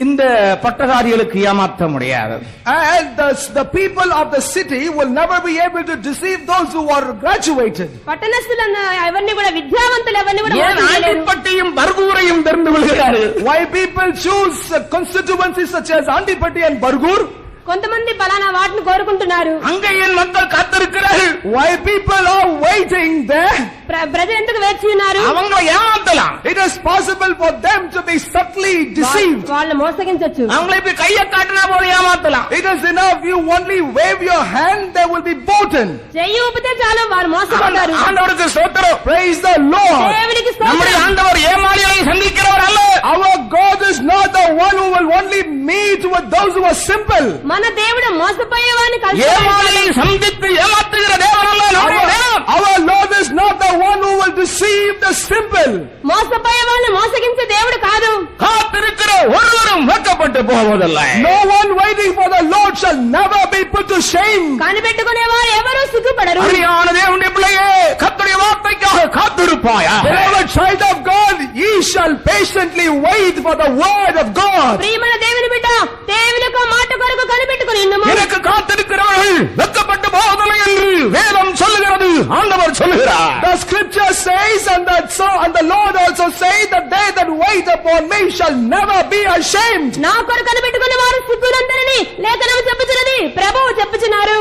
இந்த பட்டதாரிகளுக்கு ஏமாற்ற முடியாது. And the people of the city will never be able to deceive those who are graduated. పట్టణస్థులను ఎవరిని కూడా విద్యావంతులు ఎవరిని కూడా ஏன் ஆண்டிப்பட்டியும் பர்கூரையும் தெரிந்து கொள்கிறார்கள்? Why people choose constituencies such as Andipatti and Bargur? కొంతమంది పలానా వాటిని కోరుకుంటున్నారు. அங்கே என் மக்கள் காத்திருக்கிறார்கள். Why people are waiting there? ప్రజలు ఎందుకు వేచి ఉన్నారు? அவங்களை ஏமாத்தலாம். It is possible for them to be subtly deceived. వాళ్ళని మోసగించొచ్చు. அவங்களை இப்ப கையை காட்டினா போல ஏமாத்தலாம். It is enough you only wave your hand, they will be boughten. చెయ్యి ఊపితే చాలు వారు మోసపోతారు. ஆண்டவருக்கு ஸ்தோத்திரம். Praise the Lord. దేవునికి நம்முடைய స్తోత్రం. ஆண்டவர் ஏமாளிகளை சந்திக்கிறவர் அல்ல. Our God is not the one who will only meet with those who are simple. మన దేవుడు మోసపోయేవాడిని ஏமாளியை కలిసి சந்தித்து ஏமாத்துகிற தேவன் அல்ல நம்முடைய தேவன். Our Lord is not the one who will deceive the simple. మోసపోయేవాడిని మోసగించే దేవుడు కాదు. காத்திருக்கிற ஒருவரும் வெட்கப்பட்டு போவதில்லை. No one waiting for the Lord shall never be put to shame. కనిపెట్టుకునేవారు ఎవరు సిగ్గుపడరు. அருமையான தேவனுடைய பிள்ளையே, கர்த்தருடைய வார்த்தைக்காக காத்திருப்பாயா? Beloved child of God, ye shall patiently wait for the word of God. ప్రియమైన దేవుని బిడ్డ దేవుని యొక్క మాట కొరకు కనిపెట్టుకుని ఉండుము. எனக்கு காத்திருக்கிறவர்கள் வெட்கப்பட்டு போவதில்லை என்று வேதம் சொல்லுகிறது, ஆண்டவர் சொல்லுகிறார். The scripture says and the Lord also says that they that wait upon me shall never be ashamed. నా కొరకు కనిపెట్టుకునే వారు సిగ్గునందరని లేఖనం చెప్పుచున్నది, ప్రభువు చెప్పుచున్నారు.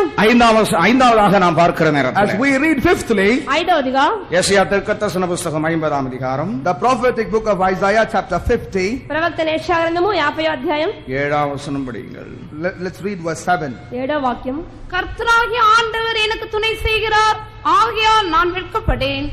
ஐந்தாவதாக நாம் பார்க்கிற நேரம் As we read fifthly, 5వదిగా யெஷயா தீர்க்கதரிசன புத்தகம் 50ஆம் அதிகாரம் the prophetic book of Isaiah chapter 50. ప్రవక్త యెషయా గ్రంథము 50వ అధ్యాయం 7ஆம் வசனம் படியுங்கள். Let's read verse 7. 7వ వాక్యం. கர்த்தராகிய ஆண்டவர் எனக்கு துணை செய்கிறார், ஆகையால் நான் வெட்கப்படேன்.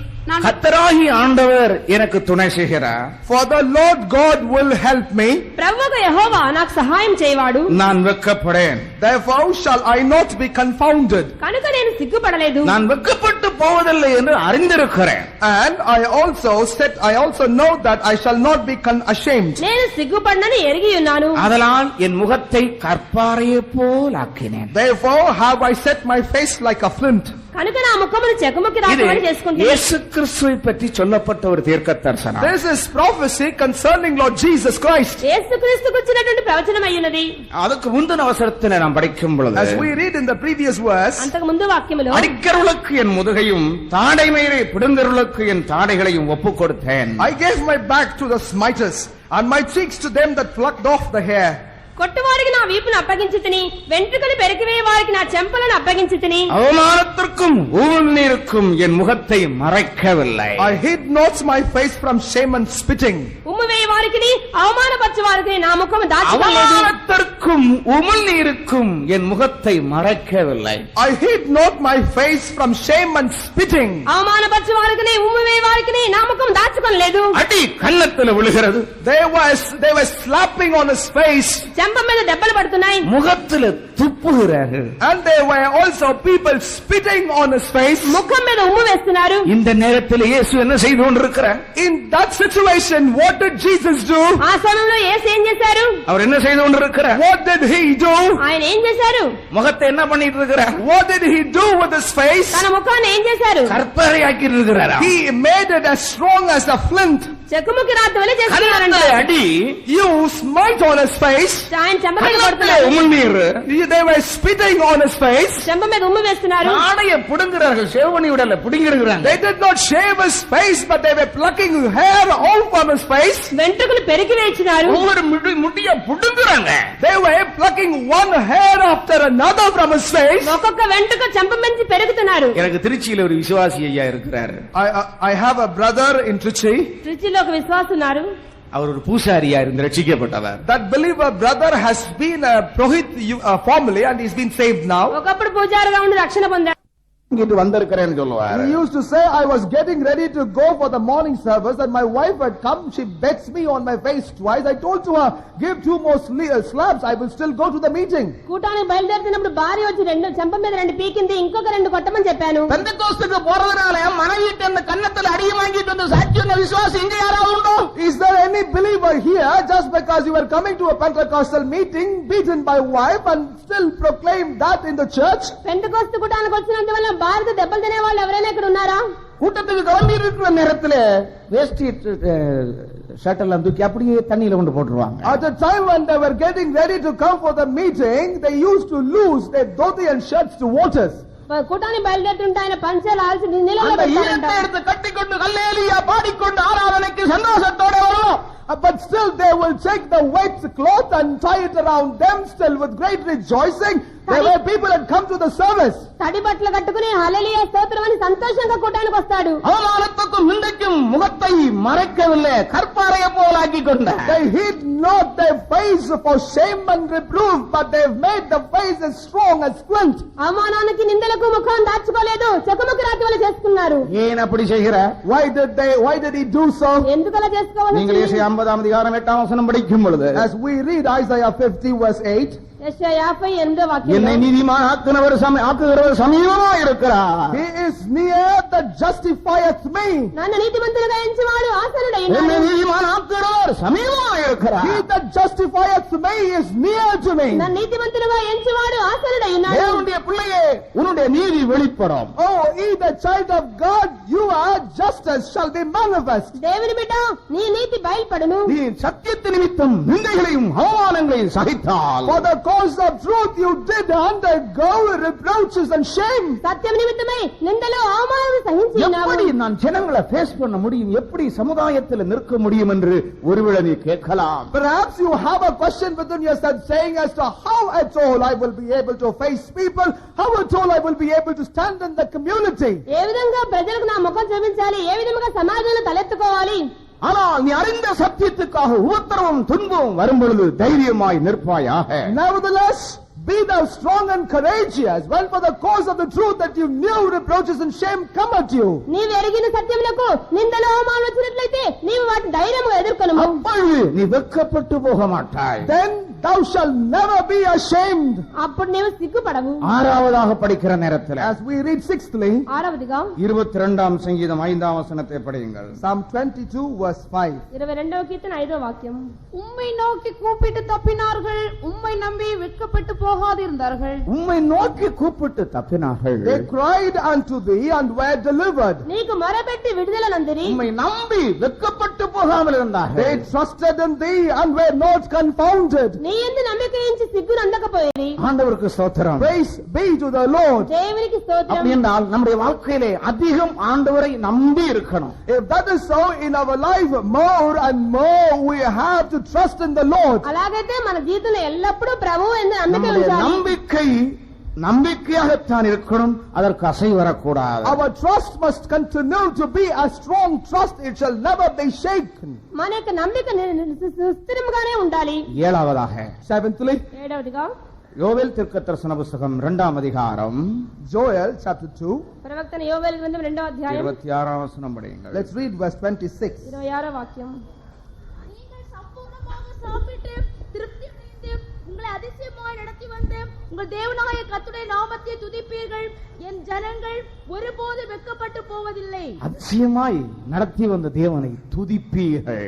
கர்த்தராகிய ஆண்டவர் எனக்கு துணை செய்கிறார். For the Lord God will help me. ప్రభువుగా యెహోవా నాకు సహాయం చేయవాడు. நான் వెక్కపడேன். Therefore shall I not be confounded. కనుక నేను సిగ్గుపడలేదు. நான் வெக்கப்பட்டு போவதில்லை என்று அறிந்திருக்கிறேன். And I also know that I shall not be ashamed. నేను సిగ్గుపడనని ఎరిగి ఉన్నాను. அதனால் என் முகத்தை கற்பாரையே போல் ஆக்கினேன். Therefore have I set my face like a flint. కనుక నా ముఖమును చెకుముకి இது రాతమని చేసుకుంటున్నాను. இயேசு கிறிஸ்துவை பற்றி சொல்லப்பட்ட ஒரு தீர்க்க தரிசனம். This is prophecy concerning Lord Jesus Christ. యేసుక్రీస్తుకు వచ్చినటువంటి ప్రవచనం అయ్యున్నది. அதுக்கு முந்தின அவசரத்தில் நாம் படிக்கும் பொழுது As we read in the previous verse, అంతకు ముందు వాక్యములో அடிக்கிறவளுக்கு என் முதுகையும் தாடைமயிரை பிடுங்கர்களுக்கு என் தாடைகளையும் ஒப்புக் கொடுத்தேன். I gave my back to the smiters and my cheeks to them that plucked off the hair. కొట్టువారికి నా వీపును అప్పగించి తిని, వెంట్రుకలు పెరికివే వారికి నా చెంపలను అప్పగించి తిని, அவமானத்திற்கும் ஊழ்நீருக்கும் என் முகத்தை மறைக்கவில்லை. I hid not my face from shame and spitting. ఉమ్ము వేయ వారికి అవమానపరచు వారికి నా ముఖము దాచుకోలేదు. அவமானத்திற்கும் உமிழ்நீருக்கும் என் முகத்தை மறைக்கவில்லை. I hid not my face from shame and spitting. అవమానపరచు వారికి ఉమ్ము వేయ వారికి నా ముఖం దాచుకోలేదు. அடி கன்னத்தில் விழுகிறது, They were slapping on his face, చెంప మీద దెబ్బలు పడుతున్నాయి, முகத்தில் துப்புகிறார்கள். and there were also people spitting on his face. ముఖం మీద ఉమ్ము వేస్తున్నారు. இந்த நேரத்தில் இயேசு என்ன செய்து கொண்டிருக்கிறார்? In that situation, what did Jesus do? ఆ సమయంలో యేసు ఏం చేశారు? அவர் என்ன செய்து கொண்டிருக்கிறார்? What did he do? ఆయన ఏం చేశారు? முகத்தை என்ன பண்ணிட்டு இருக்கிறார்? What did he do with his face? తన ముఖాన్ని ఏం చేశారు? கற்பரையாக்கி இருக்கிறார். He made it as strong as a flint. చెక్కుముకి రాత వలె చేస్తున్నారంట. கன்னத்தில் அடி, You smite on his face. ఆయన చెంప మీద கன்னத்தில் కొడుతున్నారు, உமிழ்நீர், They were spitting on his face. చెంప మీద ఉమ్ము వేస్తున్నారు. ஆடைய புடுங்குறார்கள், சேவனி விடல புடுங்கிருக்கிறாங்க. They did not shave his face, but they were plucking hair off from his face. వెంట్రుకలు పెరికి వేయించినారు. ஒவ்வொரு முடிய புடுங்குறாங்க. They were plucking one hair after another from his face. ఒక్కొక్క వెంట్రుక చెంప మంచి పెరుగుతున్నారు. எனக்கு திருச்சியில ஒரு விசுவாசி ஐயா இருக்கிறார். I have a brother in Trichy. రుచిలో ఒక విశ్వాసం ఉన్నారు. அவர் ஒரு பூசாரியா இருந்து ரட்சிக்கப்பட்டவர். That believer brother has been a Prohit formerly and he's been saved now. ఒకప్పుడు పూజారిగా ఉండి రక్షణ పొందారు. இங்கிட்டு வந்திருக்கிறேன்னு சொல்லுவார். He used to say, I was getting ready to go for the morning service and my wife had come. She bets me on my face twice. I told to her, give 2 more slaps. I will still go to the meeting. కూటానికి బయలుదేరుతున్నప్పుడు భార్య వచ్చి రెండు చెంప మీద 2 పీకింది, ఇంకొక 2 కొట్టమని చెప్పాను. பெந்தெக்கோஸ்துக்கு போறதுனால மனைவிட்ட அந்த கன்னத்துல அடி வாங்கிட்டு வந்த சாட்சிய விசுவாசி இங்க யாராவது உண்டோ? Is there any believer here just because you were coming to a Pentecostal meeting, beaten by wife and still proclaim that in the church? పెంటెకోస్తు కూటానికి వచ్చినందువల్ల భార్య దెబ్బలు తినే వాళ్ళు ఎవరైనా ఇక్కడ ఉన్నారా? கூட்டத்துக்கு கிளம்பி இருக்கிற நேரத்துல வேஷ்டி ஷர்ட் எல்லாம் தூக்கி அப்படியே தண்ணியில கொண்டு போட்டுருவாங்க. At the time when they were getting ready to come for the meeting, they used to lose their dhoti and shirts to waters. కూటాన్ని బయలుదేరుతుంటే ఆయన పంచాలు ఆల్సి నీళ్ళలో அந்த పెట్టారంట. ஈரத்தை எடுத்து கட்டிக்கொண்டு ஹல்லேலூயா பாடிக்கொண்டு ஆராதனைக்கு சந்தோஷத்தோட வரும். But still they will take the wet cloth and tie it around them still with great rejoicing. There were people that come to the service. తడి బట్టలు కట్టుకుని హల్లెలూయా స్తోత్రం అని సంతోషంగా కూటానికి వస్తాడు. அவமானத்துக்கும் நிந்தைக்கும் முகத்தை மறைக்கவில்லை, கற்பாறையை போலாக்கி கொண்ட. They hid not their face for shame and reproof, but they've made the face as strong as flint. అవమానానికి నిందలకు ముఖం దాచుకోలేదు, చెకుముకి రాతి వలె చేసుకున్నారు. ஏன் அப்படி செய்கிற? Why did he do so? ఎందుకు అలా చేసుకోవాలి? நீங்கள் ஏசாயா 50 அதிகாரம் 8 வசனம் படிக்கும் பொழுது, As we read Isaiah 50 verse 8, యెషయా 58 వాక్యం, என்னை நீதிமான் ஆக்குகிறவர் சமீபமா இருக்கிறார். He is near that justifieth me. నన్ను నీతిమంతులుగా ఎంచువాడు ఆసనుడై என்னை ఉన్నాడు. நீதிமான் ஆக்குகிறவர் சமீபமா இருக்கிறார். He that justifieth me is near to me. నన్ను నీతిమంతులుగా ఎంచువాడు ఆసనుడై ఉన్నాడు. தேவனுடைய பிள்ளையே, உன்னுடைய நீதி வெளிப்படும். Oh, ye the child of God, you are justice shall be manifest. దేవుని బిడ్డ, నీ నీతి బయల్పడును. நீ சத்தியத்து நிமித்தம் நிந்தைகளையும் அவமானங்களையும் சகித்தால், For the cause of truth you did undergo reproaches and shame. సత్యం నిమిత్తమై నిందలు అవమానాలు సహించి ఉన్నావు. எப்படி நான் ஜனங்களை ஃபேஸ் பண்ண முடியும், எப்படி சமுதாயத்தில் நிற்க முடியும் என்று ஒருவேளை நீ கேட்கலாம். Perhaps you have a question within yourself saying as to how at all I will be able to face people, how at all I will be able to stand in the community. ఏ విధంగా ప్రజలకు నా ముఖం చూపించాలి, ఏ విధంగా సమాజంలో తలెత్తుకోవాలి. ஆனால் நீ அறிந்த சத்தியத்துக்காக உபத்திரவம் துன்பம் வரும் பொழுது தைரியமாய் நிற்பாயாக. Nevertheless, be thou strong and courageous, when for the cause of the truth that you knew reproaches and shame come at you. నీవు ఎరిగిన సత్యములకు నిందలు అవమానాలు వచ్చినట్లయితే నీవు వాటిని ధైర్యంగా ఎదుర్కొను. அப்பொழுது நீ வெட்கப்பட்டு போக மாட்டாய். Then thou shalt never be ashamed. అప్పుడు నీవు సిగ్గుపడవు. ஆறாவதாக படிக்கிற நேரத்தில் As we read sixthly, ఆరవదిగా 22ஆம் சங்கீதம் 5ஆம் வசனத்தை படியுங்கள். Psalm 22 verse 5. 22వ కీర్తన 5వ వాక్యం. உம்மை நோக்கி கூப்பிட்டு தப்பினார்கள், உம்மை நம்பி வெட்கப்பட்டு போகாதிருந்தார்கள். உம்மை நோக்கி கூப்பிட்டு தப்பினார்கள், They cried unto thee and were delivered. నీకు మొరపెట్టి విడుదల నందిరి. உம்மை நம்பி வெட்கப்பட்டு போகாமல் இருந்தார்கள். They trusted in thee and were not confounded. నీ యందు నమ్మిక ఉంచి సిగ్గు నందకపోయిరి. ஆண்டவருக்கு ஸ்தோத்திரம். Praise be to the Lord. దేవునికి స్తోత్రం. அப்படி என்றால் நம்முடைய வாழ்க்கையிலே அதிகம் ஆண்டவரை நம்பி இருக்கணும். If that is so, in our life, more and more we have to trust in the Lord. అలాగైతే మన జీవితంలో ఎల్లప్పుడూ ప్రభువు యందు నమ్మిక நம்முடைய ఉంచాలి. நம்பிக்கை நம்பிக்கையாகத்தான் இருக்கணும், அதற்கு அசை வரக்கூடாது. Our trust must continue to be a strong trust. It shall never be shaken. మన యొక్క నమ్మిక సుస్థిరంగానే ఉండాలి. ஏழாவதாக Seventhly, 7వదిగా யோவேல் தீர்க்கதரிசன புஸ்தகம் 2ஆம் அதிகாரம் Joel chapter 2. ప్రవక్త యోవేలు గ్రంథం 2వ అధ్యాయం 26ஆம் வசனம் படியுங்கள். Let's read verse 26. 26వ వాక్యం. நீங்கள் சம்பூர்ணமாக சாப்பிட்டு திருப்தி அடைந்து உங்களை அதிசயமாய் நடத்தி வந்து உங்கள் தேவனாய கர்த்தருடைய நாமத்தை துதிப்பீர்கள். என் ஜனங்கள் ஒருபோது வெட்கப்பட்டு போவதில்லை. அதிசயமாய் நடத்தி வந்த தேவனை துதிப்பீர்கள்.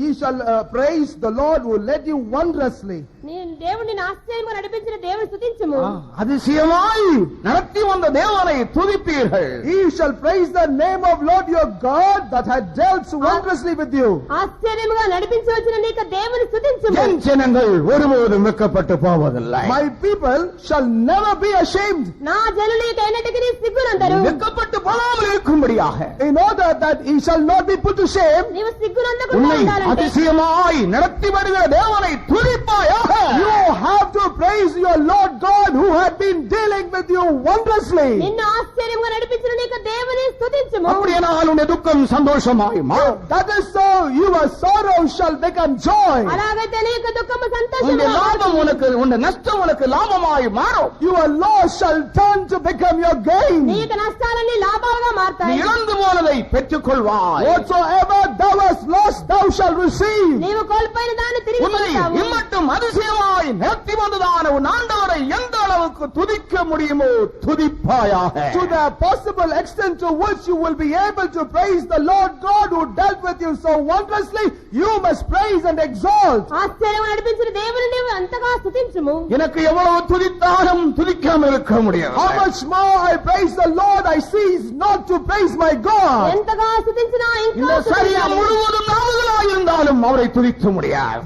Ye shall praise the Lord who led you wondrously. నీ దేవుడిని ఆశ్చర్యంగా నడిపించిన దేవుని స్తుతించుము. அதிசயமாய் நடத்தி வந்த தேவனை துதிப்பீர்கள். Ye shall praise the name of Lord your God that had dealt so wondrously with you. ఆశ్చర్యముగా నడిపించి వచ్చిన నీకు దేవుని స్తుతించుము. என் ஜனங்கள் ஒருபோதும் வெட்கப்பட்டு போவதில்லை. My people shall never be ashamed. నా జనులు నీకు ఎన్నటికీ సిగ్గునందరు. வெட்கப்பட்டு போகாமல் இருக்கும்படியாக In order that he shall not be put to shame, నీవు సిగ్గునందకుండా உன்னை ఉండాలంటే அதிசயமாய் நடத்தி வருகிற தேவனை துதிப்பாயாக. you have to praise your Lord God who had been dealing with you wondrously. నిన్ను ఆశ్చర్యంగా నడిపించిన నీకు దేవుని స్తుతించుము. அப்படியானால் உன்னுடைய துக்கம் சந்தோஷமாய் மாறும். That is so, your sorrow shall become joy. అలాగైతే నీకు దుఃఖము உன்னுடைய సంతోషముగా லாபம் உனக்கு, உன்னுடைய நஷ்டம் உனக்கு லாபமாய் மாறும். Your loss shall turn to become your gain. నీకు నష్టాలన్నీ లాభాలుగా நீ మారతాయి. இழந்து போனதை பெற்றுக் கொள்வாய். Whatsoever thou hast lost, thou shalt receive. నీవు కోల్పోయిన దాన్ని తిరిగి உன்னை పొందుతావు. இம்மட்டும் அதிசயமாய் நடத்தி வந்ததான உன் ஆண்டவரை எந்த அளவுக்கு துதிக்க முடியுமோ துதிப்பாயாக. To the possible extent to which you will be able to praise the Lord God who dealt with you so wondrously, you must praise and exalt. ఆశ్చర్యంగా నడిపించిన దేవుని నీవు అంతగా స్తుతించుము. எனக்கு எவ்வளவு துதித்தாலும் துதிக்காமல் இருக்க முடியாது. How much more I praise the Lord, I cease not to praise my God. ఎంతగా స్తుతించినా இந்த ఇంకా சரீரம் స్తుతించాలి. முழுவதும் நாவுகளாய் இருந்தாலும் அவரை துதிக்க முடியாது.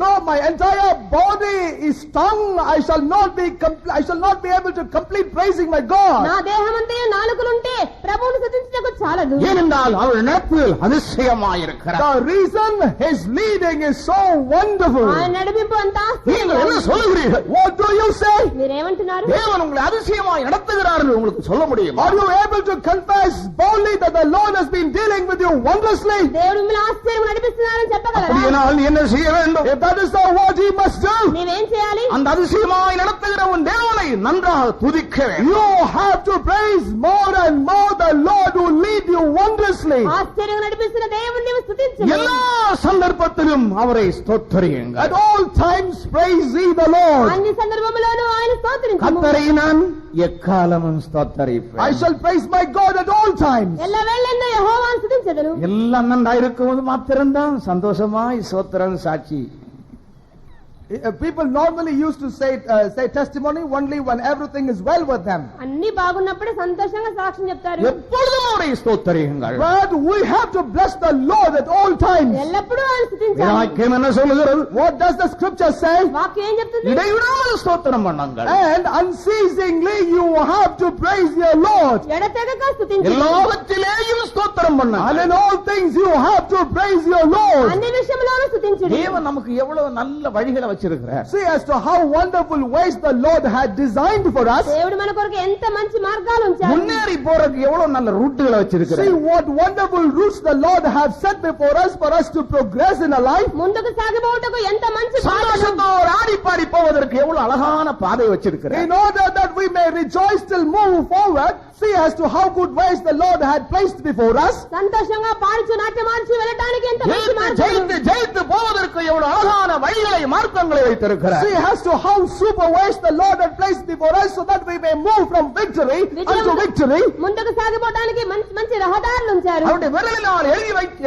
Though my entire body is tongue, I shall not be able to complete praising my God. నా దేహమంతయు నాలుకలుంటే ప్రభువును స్తుతించుటకు చాలదు. ஏனென்றால் அவர் நடப்பு அதிசயமாயிருக்கிறார். The reason his leading is so wonderful. ఆయన నడిపింపు అంతా நீங்கள் என்ன சொல்லுகிறீர்கள்? What do you say? మీరేమంటున్నారు? தேவன் உங்களை அதிசயமாய் நடத்துகிறார் என்று உங்களுக்கு சொல்ல முடியுமா? Are you able to confess boldly that the Lord has been dealing with you wondrously? దేవుడు మిమ్మల్ని ఆశ్చర్యంగా నడిపిస్తున్నారని చెప్పగలరా? அப்படியானால் நீ என்ன செய்ய வேண்டும்? If that is so, what he must do? నీవేం చేయాలి? அந்த அதிசயமாய் நடத்துகிற உன் தேவனை நன்றாக துதிக்க வேண்டும். You have to praise more and more the Lord who lead you wondrously. ఆశ్చర్యంగా నడిపిస్తున్న దేవుని నీవు స్తుతించుము. எல்லா சந்தர்ப்பத்திலும் அவரை ஸ்தோத்திரியுங்கள். At all times praise ye the Lord. అన్ని సందర్భములోనూ ఆయన స్తోత్రించుము. கர்த்தரை நான் எக்காலமும் ஸ்தோத்தரிப்பேன். I shall praise my God at all times. ఎల్లవేళలందు యెహోవాను స్తుతించెదను. எல்லாம் நன்றாயிருக்கும்போது மாத்திரம்தான் சந்தோஷமாய் ஸ்தோத்திரம் சாட்சி. People normally used to say testimony only when everything is well with them. అన్ని బాగున్నప్పుడే సంతోషంగా సాక్ష్యం చెప్తారు. எப்பொழுதும் அவரை ஸ்தோத்தரியுங்கள். But we have to bless the Lord at all times. ఎల్లప్పుడూ ఆయన స్తుతించాలి. வாக்கியம் என்ன சொல்லுகிறது? What does the scripture say? వాక్యం ఏం చెప్తుంది? இடைவிடாமல் ஸ்தோத்திரம் பண்ணுங்கள். And unceasingly you have to praise your Lord. ఎడతెగక స్తుతించాలి. எல்லாவற்றிலேயும் ஸ்தோத்திரம் And பண்ணுங்கள். in all things you have to praise your Lord. అన్ని విషయంలోనూ స్తుతించుడి. தேவன் நமக்கு எவ்வளவு நல்ல வழிகளை வச்சிருக்கிறார். See as to how wonderful ways the Lord had designed for us. దేవుడు మన కొరకు ఎంత మంచి మార్గాలు ఉంచాడు. முன்னேறி போறதுக்கு எவ்வளவு நல்ல ரூட்டுகளை See வச்சிருக்கிறார். what wonderful routes the Lord has set before us for us to progress in our life. ముందుకు సాగిపోవటకు ఎంత మంచి మార్గాలు. சந்தோஷத்தோடு ஆடி பாடி போவதற்கு எவ்வளவு அழகான பாதை வச்சிருக்கிறார். In order that we may rejoice till move forward, see see as to how good ways the Lord had placed before us. సంతోషంగా పాడుచు నాట్యమాడుచు వెళ్ళడానికి ఎంత మంచి మార్గం. ஜெயித்து போவதற்கு எவ்வளவு அழகான வழிகளை மார்க்கங்களை வைத்திருக்கிறார். See as to how super ways the Lord had placed before us so that we may move from victory unto victory. ముందుకు సాగిపోవడానికి మంచి రహదారులు ఉంచారు. அவருடைய விரலினால்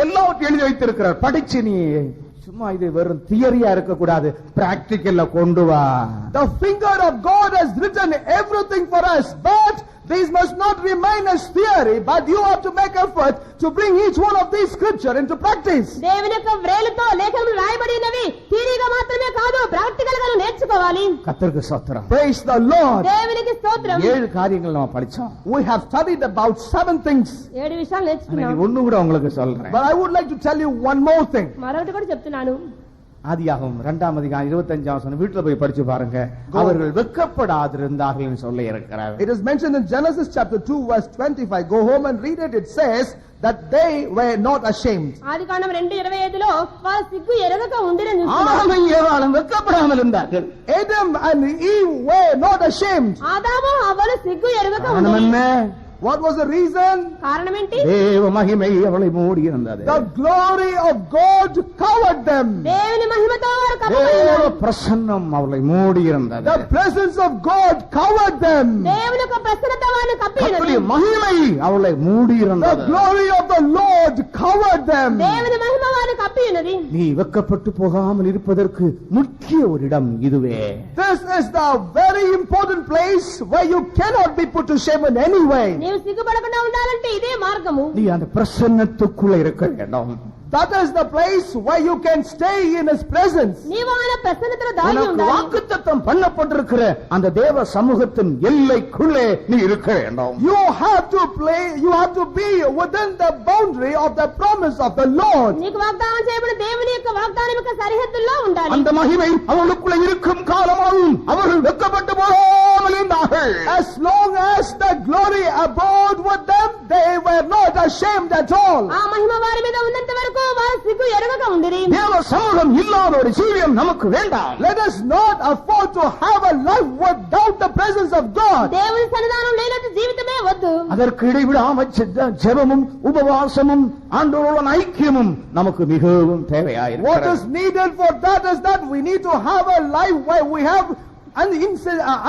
எல்லாவற்றையும் எழுதி வைத்திருக்கிறார். படிச்சு நீ சும்மா இது வெறும் தியரியா இருக்க கூடாது, பிராக்டிக்கல்ல கொண்டு வா. The finger of God has written everything for us, but these must not remain as theory, but you have to make effort to bring each one of these scripture into practice. దేవుని యొక్క వ్రేలుతో లేఖనములు రాయబడినవి థియరీగా మాత్రమే కాదు, practical గా నేర్చుకోవాలి. கர்த்தருக்கு ஸ்தோத்திரம். Praise the Lord. దేవునికి స్తోత్రం. 7 காரியங்கள் நாம படிச்சோம். We have studied about 7 things. 7 విషయాలు నేర్చుకున్నాం. நான் ஒண்ணு கூட உங்களுக்கு சொல்றேன். But I would like to tell you one more thing. మరొకటి కూడా చెప్తున్నాను. ஆதியாகமம் 2ஆம் அதிகாரம் 25ஆம் வசனம் வீட்டுல போய் படிச்சு பாருங்க. அவர்கள் வெட்கப்படாதிருந்தார்கள் சொல்லி இருக்கிறார். It is mentioned in Genesis chapter 2 verse 25. Go home and read it. It says that they were not ashamed. ఆదికాండం 2:25లో వారు సిగ్గు ఎరగక ఉండిరని చూస్తున్నాం. ஆதாமும் ஏவாளும் வெட்கப்படாமல் இருந்தார்கள். Adam and Eve were not ashamed. ఆదాము హవ్వలు సిగ్గు ఎరగక காரணம் ఉండిరి. என்ன? What was the reason? కారణం ఏంటి? தேவ மகிமை அவளை மூடி இருந்தது. The glory of God covered them. దేవుని మహిమతో వారు தேவ కప్పబడినారు. பிரசன்னம் அவளை மூடி இருந்தது. The presence of God covered them. దేవుని యొక్క ప్రసన్నత వారిని కప్పినది. கர்த்தருடைய மகிமை அவளை மூடி The இருந்தது. glory of the Lord covered them. దేవుని మహిమ వారిని కప్పినది. நீ வெட்கப்பட்டு போகாமல் இருப்பதற்கு முக்கிய ஒரு இடம் இதுவே. This is the very important place where you cannot be put to shame in any way. నీవు సిగ్గుపడకుండా ఉండాలంటే ఇదే మార్గము. நீ அந்த பிரசன்னத்துக்குள்ள இருக்க வேண்டும். That is the place where you can stay in His presence. నీవు ఆయన ప్రసన్నతలో దాగి உனக்கு ఉండాలి. வாக்குத்தத்தம் பண்ணப்பட்டிருக்கிற அந்த தேவ சமூகத்தின் எல்லைக்குள்ளே நீ இருக்க வேண்டும். You have to be within the boundary of the promise of the Lord. నీకు వాగ్దానం చేయబడిన దేవుని యొక్క వాగ్దానం యొక్క సరిహద్దుల్లో ఉండాలి. அந்த மகிமை அவர்களுக்குள்ள இருக்கும் காலமாகவும் அவர்கள் வெட்கப்பட்டு போகாமல் இருந்தார்கள். As long as the glory abode with them, they were not ashamed at all. ఆ మహిమ వారి మీద ఉన్నంత వరకు వారు సిగ్గు ఎరగక ఉండిరి. தேவ சமூகம் இல்லாத ஒரு ஜீவியம் நமக்கு வேண்டாம். Let us not afford to have a life without the presence of God. దేవుని సన్నిధానం లేనట్టు జీవితమే వద్దు. அதற்கு இடைவிடாம ஜெபமும் உபவாசமும் ஆண்டவருடன் ஐக்கியமும் நமக்கு மிகவும் What தேவையாயிருக்கிறது. is needed for that is that we need to have a life where we have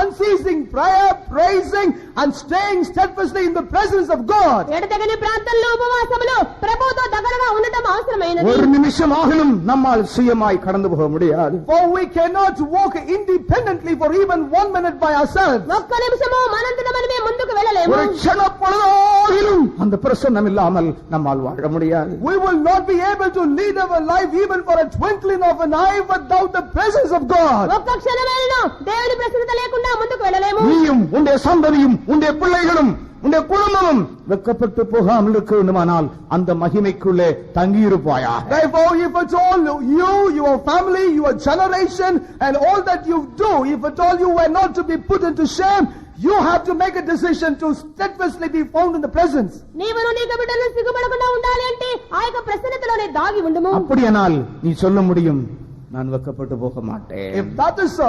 unceasing prayer, praising and staying steadfastly in the presence of God. ఎడతెగని ప్రార్థనలు ఉపవాసములు ప్రభువుతో దగ్గరగా ఉండటం అవసరమైనది. ஒரு நிமிஷமாகிலும் நம்மால் சுயமாய் கடந்து போக முடியாது. For we cannot walk independently for even 1 minute by ourselves. ఒక్క నిమిషము మనంతట మనమే ముందుకు వెళ్ళలేము. ஒரு க்ஷண பொழுதாகிலும் அந்த பிரசன்னம் இல்லாமல் நம்மால் வாழ முடியாது. We will not be able to lead our life even for a twinkling of an eye without the presence of God. ఒక్క క్షణమేనా దేవుని ప్రసన్నత లేకుండా ముందుకు వెళ్ళలేము. நீயும் உன்னுடைய சந்ததியும் உன்னுடைய பிள்ளைகளும் உன்னுடைய குடும்பமும் வெட்கப்பட்டு போகாமல் இருக்க வேண்டுமானால் அந்த மகிமைக்குள்ளே தங்கியிருப்பாயா. Therefore, if at all you, your family, your generation and all that you do, if at all you were not to be put into shame, you have to make a decision to steadfastly be found in the presence. నీవును నీ బిడ్డలు సిగ్గుపడకుండా ఉండాలి అంటే ఆ యొక్క ప్రసన్నతలోనే దాగి ఉండుము. அப்படியானால் நீ சொல்ல முடியும், நான் வெட்கப்பட்டு போக மாட்டேன். If that is so,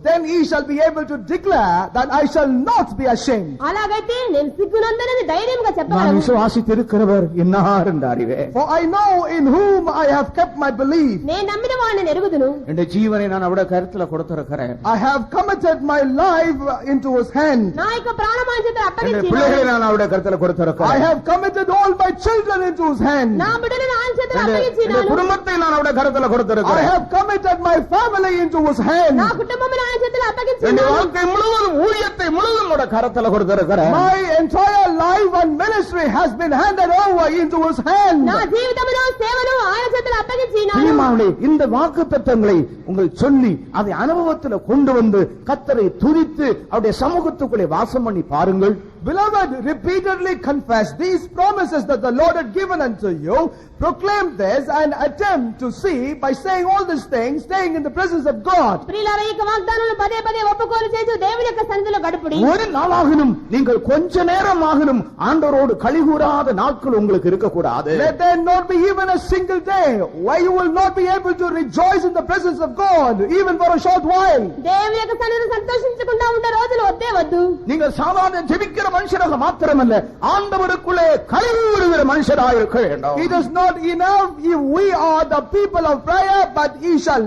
then ye shall be able to declare that I shall not be ashamed. అలాగైతే నేను సిగ్గునందనని ధైర్యంగా நான் చెప్పగలను. விசுவாசித்திருக்கிறவர் என்னார் என்று அறிவேன். For I know in whom I have kept my belief. నేను నమ్మిన వాడిని ఎరుగుదును. என் ஜீவனை நான் அவருடைய கருத்துல கொடுத்திருக்கிறேன். I have committed my life into His hand. నా యొక్క ప్రాణమైన చేతులు என் అప్పగించి பிள்ளைகளை நான் அவருடைய கருத்துல I கொடுத்திருக்கிறேன். have committed all my children into His hand. నా బిడ్డలను ఆయన చేతులు என் అప్పగించినాను. குடும்பத்தை நான் அவருடைய கருத்துல I கொடுத்திருக்கிறேன். have committed my family into His hand. నా కుటుంబమును ఆయన చేతులు என் అప్పగించినాను. வாழ்க்கை முழுவதும் ஊழியத்தை முழுவதும் அவருடைய கருத்துல கொடுத்திருக்கிறேன். My entire life and ministry has been handed over into His hand. నా జీవితమును సేవను ఆయన చేతులు అప్పగించినాను. பிரியமானவர்களே, இந்த வாக்குத்தத்தங்களை உங்கள் சொல்லி அதை அனுபவத்தில் கொண்டு வந்து கர்த்தரை துதித்து அவருடைய சமூகத்துக்குள்ளே வாசம் பண்ணி பாருங்கள். Beloved, repeatedly confess these promises that the Lord had given unto you. Proclaim this and attempt to see by saying all these things, staying in the presence of God. ప్రియులారా, ఈ వాగ్దానాలను పదే పదే ఒప్పుకోలు చేసి దేవుని యొక్క సన్నిధిలో గడుపుడి. ஒரு நாளாகிலும் நீங்கள் கொஞ்ச நேரம் ஆகிலும் ஆண்டவரோடு கலிகூறாத நாட்கள் உங்களுக்கு இருக்கக்கூடாது. Let there not be even a single day where you will not be able to rejoice in the presence of God, even for a short while. దేవుని యొక్క సన్నిధిలో సంతోషించకుండా ఉండే రోజులు వద్దే వద్దు. நீங்கள் சாதாரண ஜெபிக்கிற மனுஷனாக மாத்திரமல்ல, ஆண்டவருக்குள்ளே கைவிடுகிற மனுஷராக இருக்க வேண்டும். It is not enough if we are the people of prayer, but he shall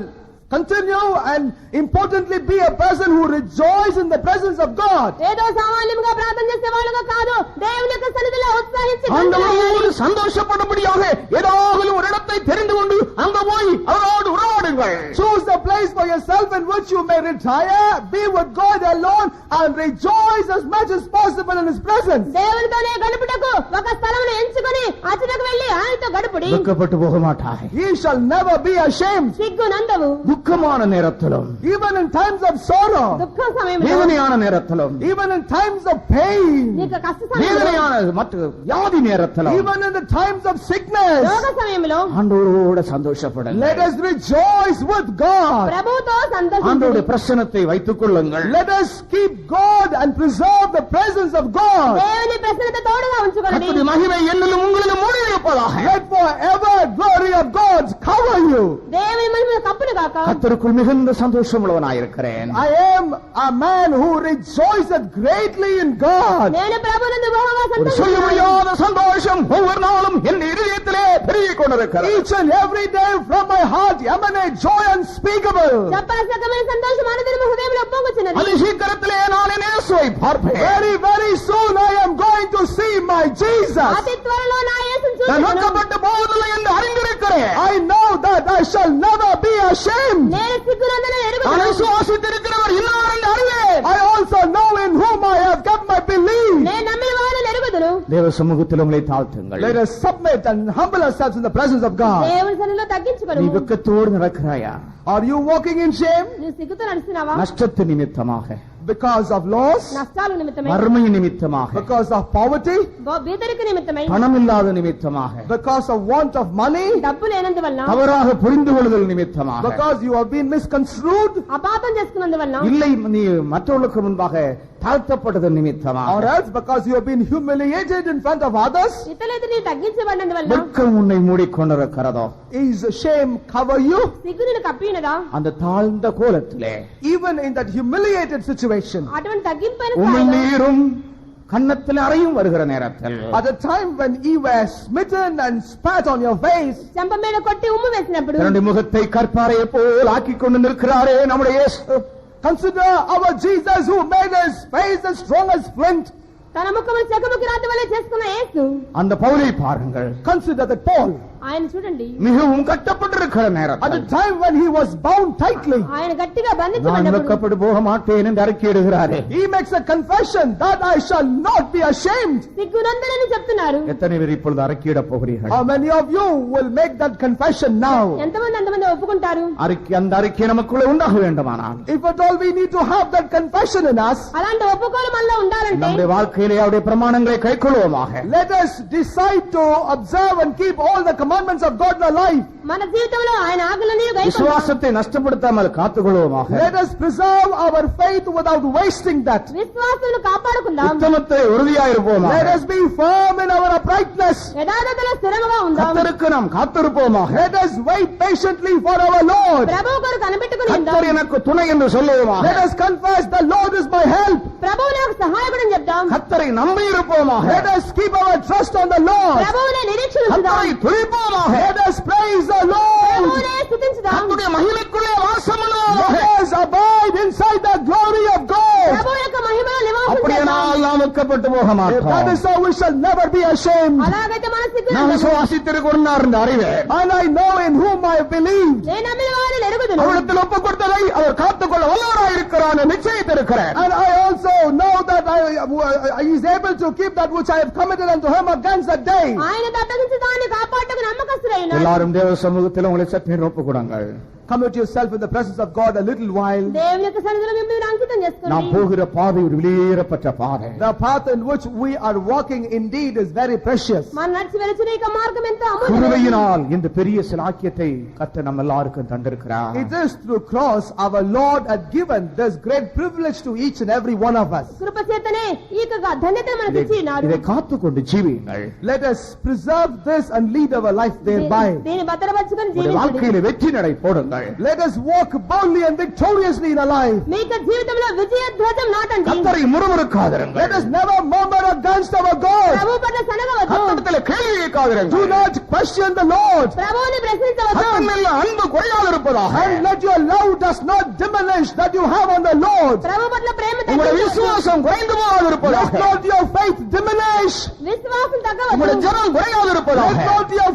continue and importantly be a person who rejoices in the presence of God. ఏదో సామాన్యంగా ప్రార్థన చేసే వాళ్ళుగా కాదు, దేవుని యొక్క సన్నిధిలో ఉత్సాహించి ஆண்டவரோடு சந்தோஷப்படும்படியாக ஏதாவது ஒரு இடத்தை தெரிந்து கொண்டு அங்க போய் அவரோடு உறவாடுங்கள். Choose the place for yourself in which you may retire, be with God alone and rejoice as much as possible in his presence. దేవునితోనే గడుపుటకు ఒక స్థలమును ఎంచుకొని అతనికి వెళ్లి ఆయనతో గడుపుడి. துக்கப்பட்டு போக மாட்டாய். He shall never be ashamed. సిగ్గు నందవు. துக்கமான நேரத்திலும், Even in times of sorrow, దుఃఖ సమయంలో, வேதனையான நேரத்திலும், even in times of pain, నీకు కష్ట సమయంలో, வேதனையான மற்ற வியாதி நேரத்திலும், even in the times of sickness, రోగ సమయంలో ஆண்டவரோடு சந்தோஷப்படுங்கள். let us rejoice with God. ప్రభువుతో ஆண்டவருடைய సంతోషించండి. பிரசன்னத்தை வைத்துக் கொள்ளுங்கள். Let us keep God and preserve the presence of God. దేవుని ప్రసన్నత తోడుగా ఉంచుకోండి. கர்த்தருடைய மகிமை என்னிலும் உங்களிலும் மூடியிருப்பதாக. Let forever glory of God cover you. దేవుని మహిమ కప్పును గాక. கர்த்தருக்குள் மிகுந்த சந்தோஷம் உள்ளவனாயிருக்கிறேன். I am a man who rejoiceth greatly in God. నేను ప్రభువునందు బహుగా ஒரு சொல்ல సంతోషిస్తున్నాను. முடியாத சந்தோஷம் ஒவ்வொரு நாளும் என் இதயத்திலே பெருகிக் கொண்டிருக்கிறது. Each and every day from my heart emanate joy unspeakable. చెప్పసకమైన సంతోషం అనుదినము హృదయంలో పొంగుచున్నది. அது சீக்கிரத்திலே நான் என் இயேசுவை பார்ப்பேன். Very, very soon I am going to see my Jesus. అతి త్వరలో నా యేసును நான் చూచెదను. நோக்கப்பட்டு போவதில்லை என்று அறிந்திருக்கிறேன். I know that I shall never be ashamed. నేను సిగ్గునందున நான் ఎరుగుదును. விசுவாசித்திருக்கிறவர் இன்னார் என்று அறிவேன். I also know in whom I have kept my belief. నేను నమ్మిన వారిని ఎరుగుదును. தேவ சமூகத்தில் உங்களை தாழ்த்துங்கள். Let us submit and humble ourselves in the presence of God. దేవుని సన్నిధిలో நீ తగ్గించుకోను. வெட்கத்தோடு நடக்கிறாயா? Are you walking in shame నువ్వు సిగ్గుతో నడుస్తున్నావా? நஷ்டத்து நிமித்தமாக, because of loss, నష్టాల నిమిత్తమై, வறுமை நிமித்தமாக, because of poverty, బీదరిక నిమిత్తమై, பணமில்லாத நிமித்தமாக, because of want of money, డబ్బు లేనందువల్ల, தவறாக புரிந்து கொள்ளுதல் நிமித்தமாக, because you have been misconstrued, అపార్థం చేసుకున్నందువల్ల, இல்லை நீ மற்றவர்களுக்கு முன்பாக தாழ்த்தப்பட்டது நிமித்தமாக, or else because you have been humiliated in front of others, ఇతరులెదుట నీ తగ్గించబడినందువల్ల, வெட்கம் உன்னை மூடிக்கொண்டிருக்கிறதோ, is shame cover you? సిగ్గు నిన్ను కప్పినదా? அந்த தாழ்ந்த கோலத்திலே Even in that humiliated situation, అటువంటి తగ్గింపైన உண்மை స్థాయిలో, நீரும் கன்னத்தில் அறையும் வருகிற நேரத்தில், at a time when you were smitten and spat on your face, చెంప మీద కొట్టి ఉమ్ము వేసినప్పుడు, தன்னுடைய முகத்தை கற்பாரையை போல் ஆக்கிக் கொண்டு நிற்கிறாரே நம்முடைய இயேசு. consider our Jesus who made his face as strong as flint. తన ముఖమును చెక్కముకి రాతి వలె చేసుకున్న యేసు, அந்த பவுலை பாருங்கள். Consider that Paul, ఆయన చూడండి, மிகவும் கட்டப்பட்டிருக்கிற at the நேரத்தில் time when he was bound tightly, ఆయన గట్టిగా நான் బంధించబడినప్పుడు வெட்கப்பட்டு போக மாட்டேன் என்று அறிக்கையிடுகிறாரே. he makes a confession that I shall not be ashamed. సిగ్గునందనని చెప్తున్నారు. எத்தனை பேர் இப்பொழுது அறிக்கையிடப் போகிறீர்கள்? How many of you will make that confession now? ఎంతమంది అంతమంది ఒప్పుకుంటారు? அந்த அறிக்கை நமக்குள்ளே உண்டாக வேண்டுமானால், If at all we need to have that confession in us, అలాంటి ఒప్పుకోలు మనలో ఉండాలంటే நம்முடைய வாழ்க்கையிலே அவருடைய பிரமாணங்களை கைக்கொள்வோமாக. let us decide to observe and keep all the commandments of God in our life. మన జీవితంలో ఆయన ఆజ్ఞలని గైకొందాం. விசுவாசத்தை நஷ்டப்படுத்தாமல் காத்துக்கொள்வோமாக. Let us preserve our faith without wasting that. విశ్వాసాలను కాపాడుకుందాం. உத்தமத்தை உறுதியாயிருப்போமாக. Let us be firm in our uprightness. యథార్థతలో స్థిరముగా ఉందాం. கர்த்தருக்கு நாம் காத்திருப்போமாக. Let us wait patiently for our Lord. ప్రభువు కొరకు కనిపెట్టుకుని ఉందాం. கர்த்தர் எனக்கு துணை என்று சொல்லுவோமாக. Let us confess the Lord is my help. ప్రభువు నాకు సహాయకుడని చెప్దాం. கர்த்தரை நம்பி இருப்போமாக. Let us keep our trust on the Lord. ప్రభువునే నిరీక్షించుదాం. கர்த்தரை துதிப்போமாக. Let us praise the Lord. ప్రభువునే స్తుతించుదాం. கர்த்தருடைய மகிமைக்குள்ளே வாசம் பண்ணுவோமாக. Let us abide inside the glory of God. ప్రభువు యొక్క మహిమలో నివాసం அப்படியே చేద్దాం. நாம் வெட்கப்பட்டு போக If that மாட்டோம். is so, we shall never be ashamed. అలాగైతే మన సిగ్గు நான் விசுவாசித்திருக்கிறார் என்று அறிவேன். And I know in whom I have believed. నేను నమ్మిన వారిని ఎరుగుదును. அவரிடத்தில் ஒப்புக் கொடுத்ததை அவர் காத்துக்கொள்ள வல்லவராயிருக்கிறார் நிச்சயித்திருக்கிறார். And I also know that he is able to keep that which I have committed unto him against that day. ఆయన తప్పగించి దాన్ని కాపాడటకు నమ్మకస్తుడైన எல்லாரும் தேவ சமூகத்தில் உங்களை சற்று ஒப்புக் கொடுங்கள். Commit yourself in the presence of God a little while. దేవుని యొక్క సన్నిధిలో మిమ్మల్ని అంకితం நாம் చేసుకోండి. போகிற பாதை ஒரு வெளியேறப்பட்ட பாதை. The path in which we are walking indeed is very precious. మన నడిచి వెలుచున్న ఈ మార్గం ఎంతో అమూల్యమైనది. கிருபையினால் இந்த பெரிய சிலாக்கியத்தை கர்த்தர் நம்ம எல்லாருக்கும் தந்திருக்கிறார். It is through cross our Lord had given this great privilege to each and every one of us. కృప చేత కనుకనే ఈ యొక్క ధన్యత మనకు ఇచ్చి ఉన్నాడు. இதை காத்துக்கொண்டு ஜீவியுங்கள். Let us preserve this and lead our life thereby. దీన్ని భద్రపరచుకొని உங்களுடைய జీవించండి. வாழ்க்கையில வெற்றி நடை போடுங்கள். Let us walk boldly and victoriously in our life. మీ యొక్క జీవితంలో విజయ ధ్వజం నాటండి. கர்த்தரை முறுமுறுக்காதிருங்கள். Let us never murmur against our God. ప్రభు పట్ల సనగవద్దు. கர்த்தரிடத்தில் கேள்வி கேட்காதிருங்கள். Do not question the Lord. ప్రభువుని ప్రశ్నించవద్దు. கர்த்தர் மேல் அன்பு குறையாதிருப்பதாக. And let your love does not diminish that you have on the Lord. ప్రభు పట్ల ప్రేమ உங்களுடைய తగ్గించవద్దు. விசுவாசம் குறைந்து போகாதிருப்பதாக. Let not your faith diminish. విశ్వాసం உங்களுடைய తగ్గవద్దు. ஜெபம் குறையாதிருப்பதாக. Let not your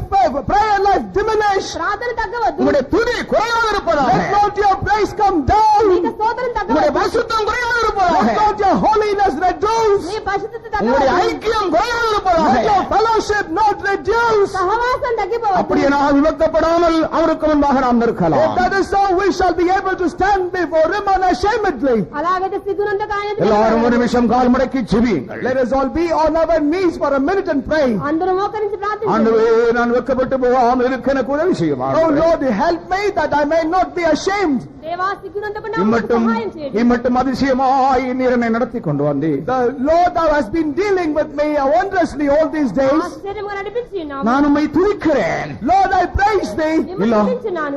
prayer life diminish. ప్రార్థన తగ్గవద్దు. உங்களுடைய துதி குறையாதிருப்பதாக. Let not your praise come down. మీకు స్తోత్రం உங்களுடைய తగ్గవద్దు. பரிசுத்தம் குறையாதிருப்பதாக. Let not your holiness reduce. మీ పరిశుద్ధత உங்களுடைய తగ్గవద్దు. ஐக்கியம் குறையாதிருப்பதாக. Let your fellowship not reduce. సహవాసం తగ్గిపోవద్దు. அப்படியே நாம் விளக்கப்படாமல் அவருக்கு முன்பாக நாம் If நிற்கலாம். that is so, we shall be able to stand before him unashamedly. అలాగైతే సిగ్గునందుకు ఆయన ఎదుట எல்லாரும் ஒரு நிமிஷம் கால் முடக்கி ஜெபியுங்கள். Let us all be on our knees for a minute and pray. అందరూ మోకరించి ప్రార్థించండి. ஆண்டவரே, நான் வெட்கப்பட்டு போகாமல் இருக்க எனக்கு உதவி செய்யுமா. Oh Lord, help me that I may not be ashamed. దేవా సిగ్గునందుకు నాకు இம்மட்டும் సహాయం చేయండి. இம்மட்டும் அதிசயமாய் நீர் என்னை நடத்தி கொண்டு வந்தீர். The Lord, thou hast been dealing with me wondrously all these days. ఆశ్చర్యంగా నడిపించి ఉన్నావు. நான் உம்மை துதிக்கிறேன். Lord, I praise thee.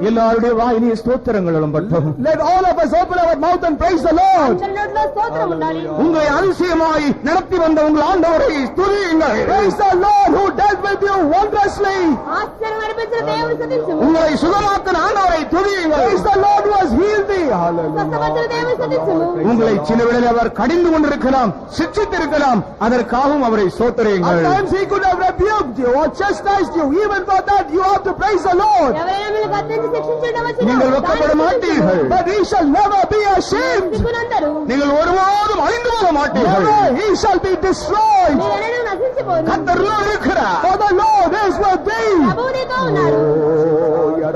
எல்லாருடைய வாயிலே ஸ்தோத்திரங்கள் எழும்பட்டும். Let all of us open our mouth and praise the Lord. అందరి నోట్లో స్తోత్రం ఉండాలి. உங்களை அதிசயமாய் நடத்தி வந்த உங்கள் ஆண்டவரை துதியுங்கள். Praise the Lord who dealt with you wondrously. ఆశ్చర్యం నడిపించిన దేవుని స్తుతించుము. உங்களை சுகமாக்கின ஆண்டவரை துதியுங்கள். Praise the Lord who has healed thee. Hallelujah. స్వస్థపరిచిన దేవుని స్తుతించుము. உங்களை சில வேளையில் அவர் கடிந்து கொண்டிருக்கலாம், சிட்சித்திருக்கலாம், அதற்காகவும் அவரை At ஸ்தோத்திரியுங்கள். times he could have rebuked you or chastised you. Even for that you have to praise the Lord. ఎవరైనా మిమ్మల్ని గద్దించి శిక్షించడం వచ్చినా நீங்கள் வெட்கப்பட மாட்டீர்கள். But he shall never be ashamed. సిగ్గునందరూ நீங்கள் ஒருபோதும் அழிந்து போக மாட்டீர்கள். Never he shall be destroyed. మీరెన్నడూ నశించిపోరు. கர்த்தர் உன்னோடு இருக்கிறார். For the Lord is with thee. ప్రభువు నీతో ఉన్నాడు.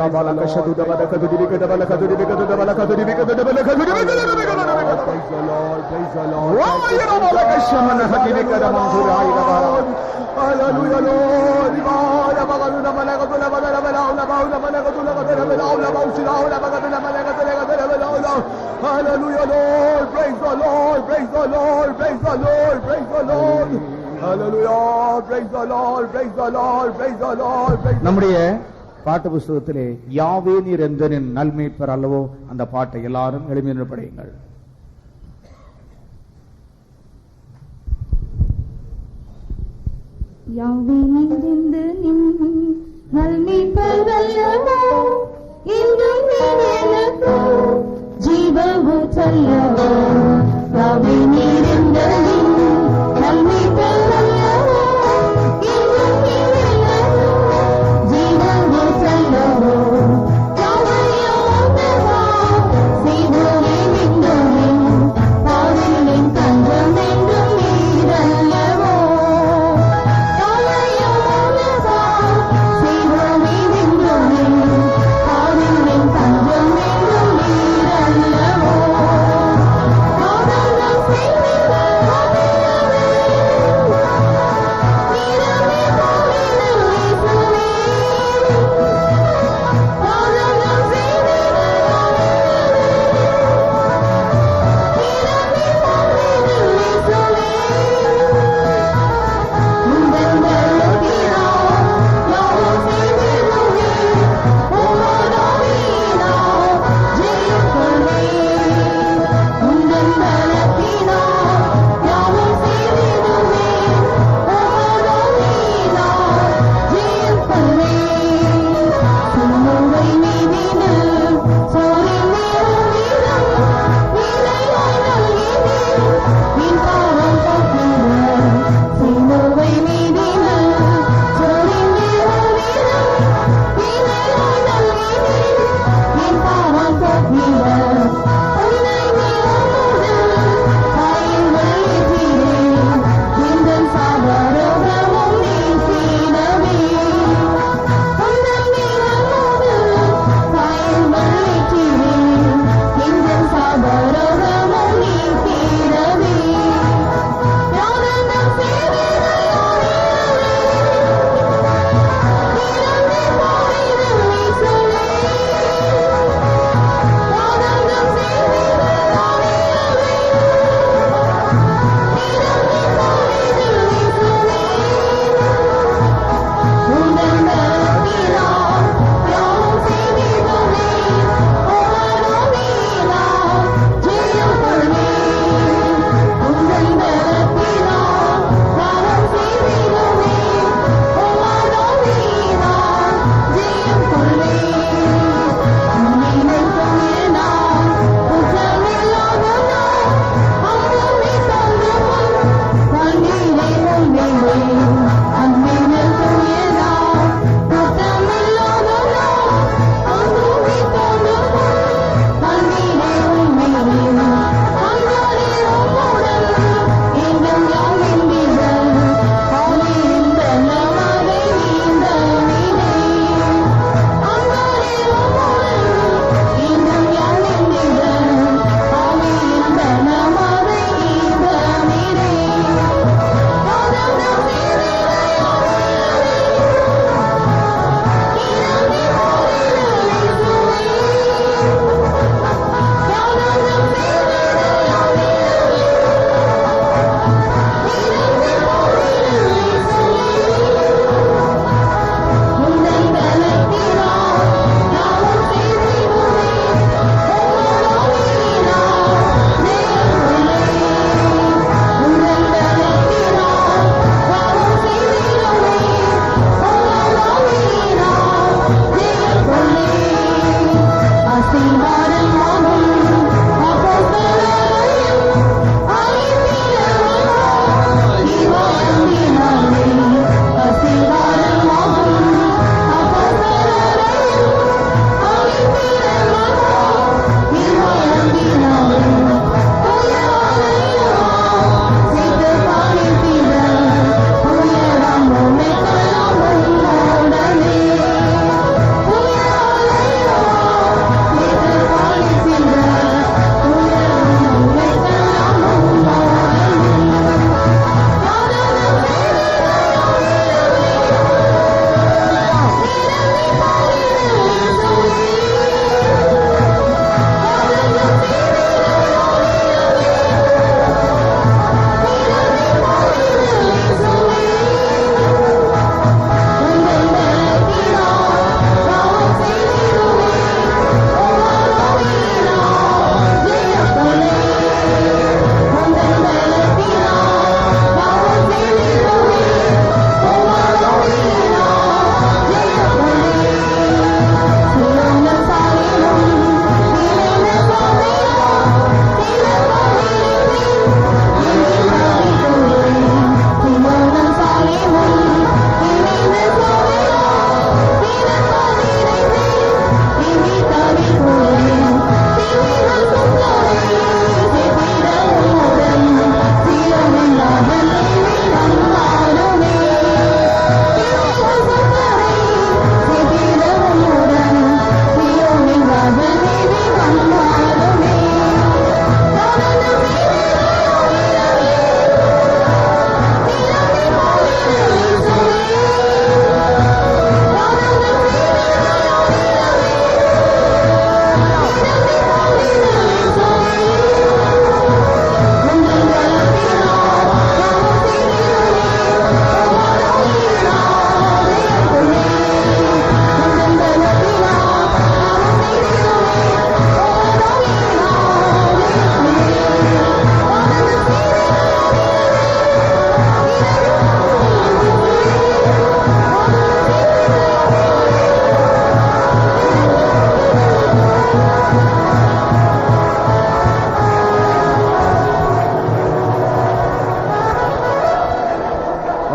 Praise the Lord, praise the Lord. Hallelujah, Lord. Hallelujah, Lord. Praise the Lord, praise the Lord, praise the Lord, praise the Lord. Hallelujah, praise the Lord, praise the Lord, praise the Lord, praise the Lord. நம்முடைய பாட்டு புஸ்தகத்திலே யாவே நீர் எந்தனின் நல்மேய்ப்பர் அல்லவோ அந்த பாட்டை எல்லாரும் எளிமையாக படியுங்கள். யாவே நீரெந்து நின் நல்மீட்பர் அல்லவோ, இன்றும் நீர் எனக்கு ஜீவஊற்றல்லவோ. யாவே நீரெந்து நின் நல்மீட்பர் அல்லவோ, இன்றும் நீர் எனக்கு ஜீவஊற்றல்லவோ. யாவையோ உன்னதா செய்வோரே நின்றோரின் பாவிகளின் தஞ்சம் என்றும் நீரல்லவோ. Oh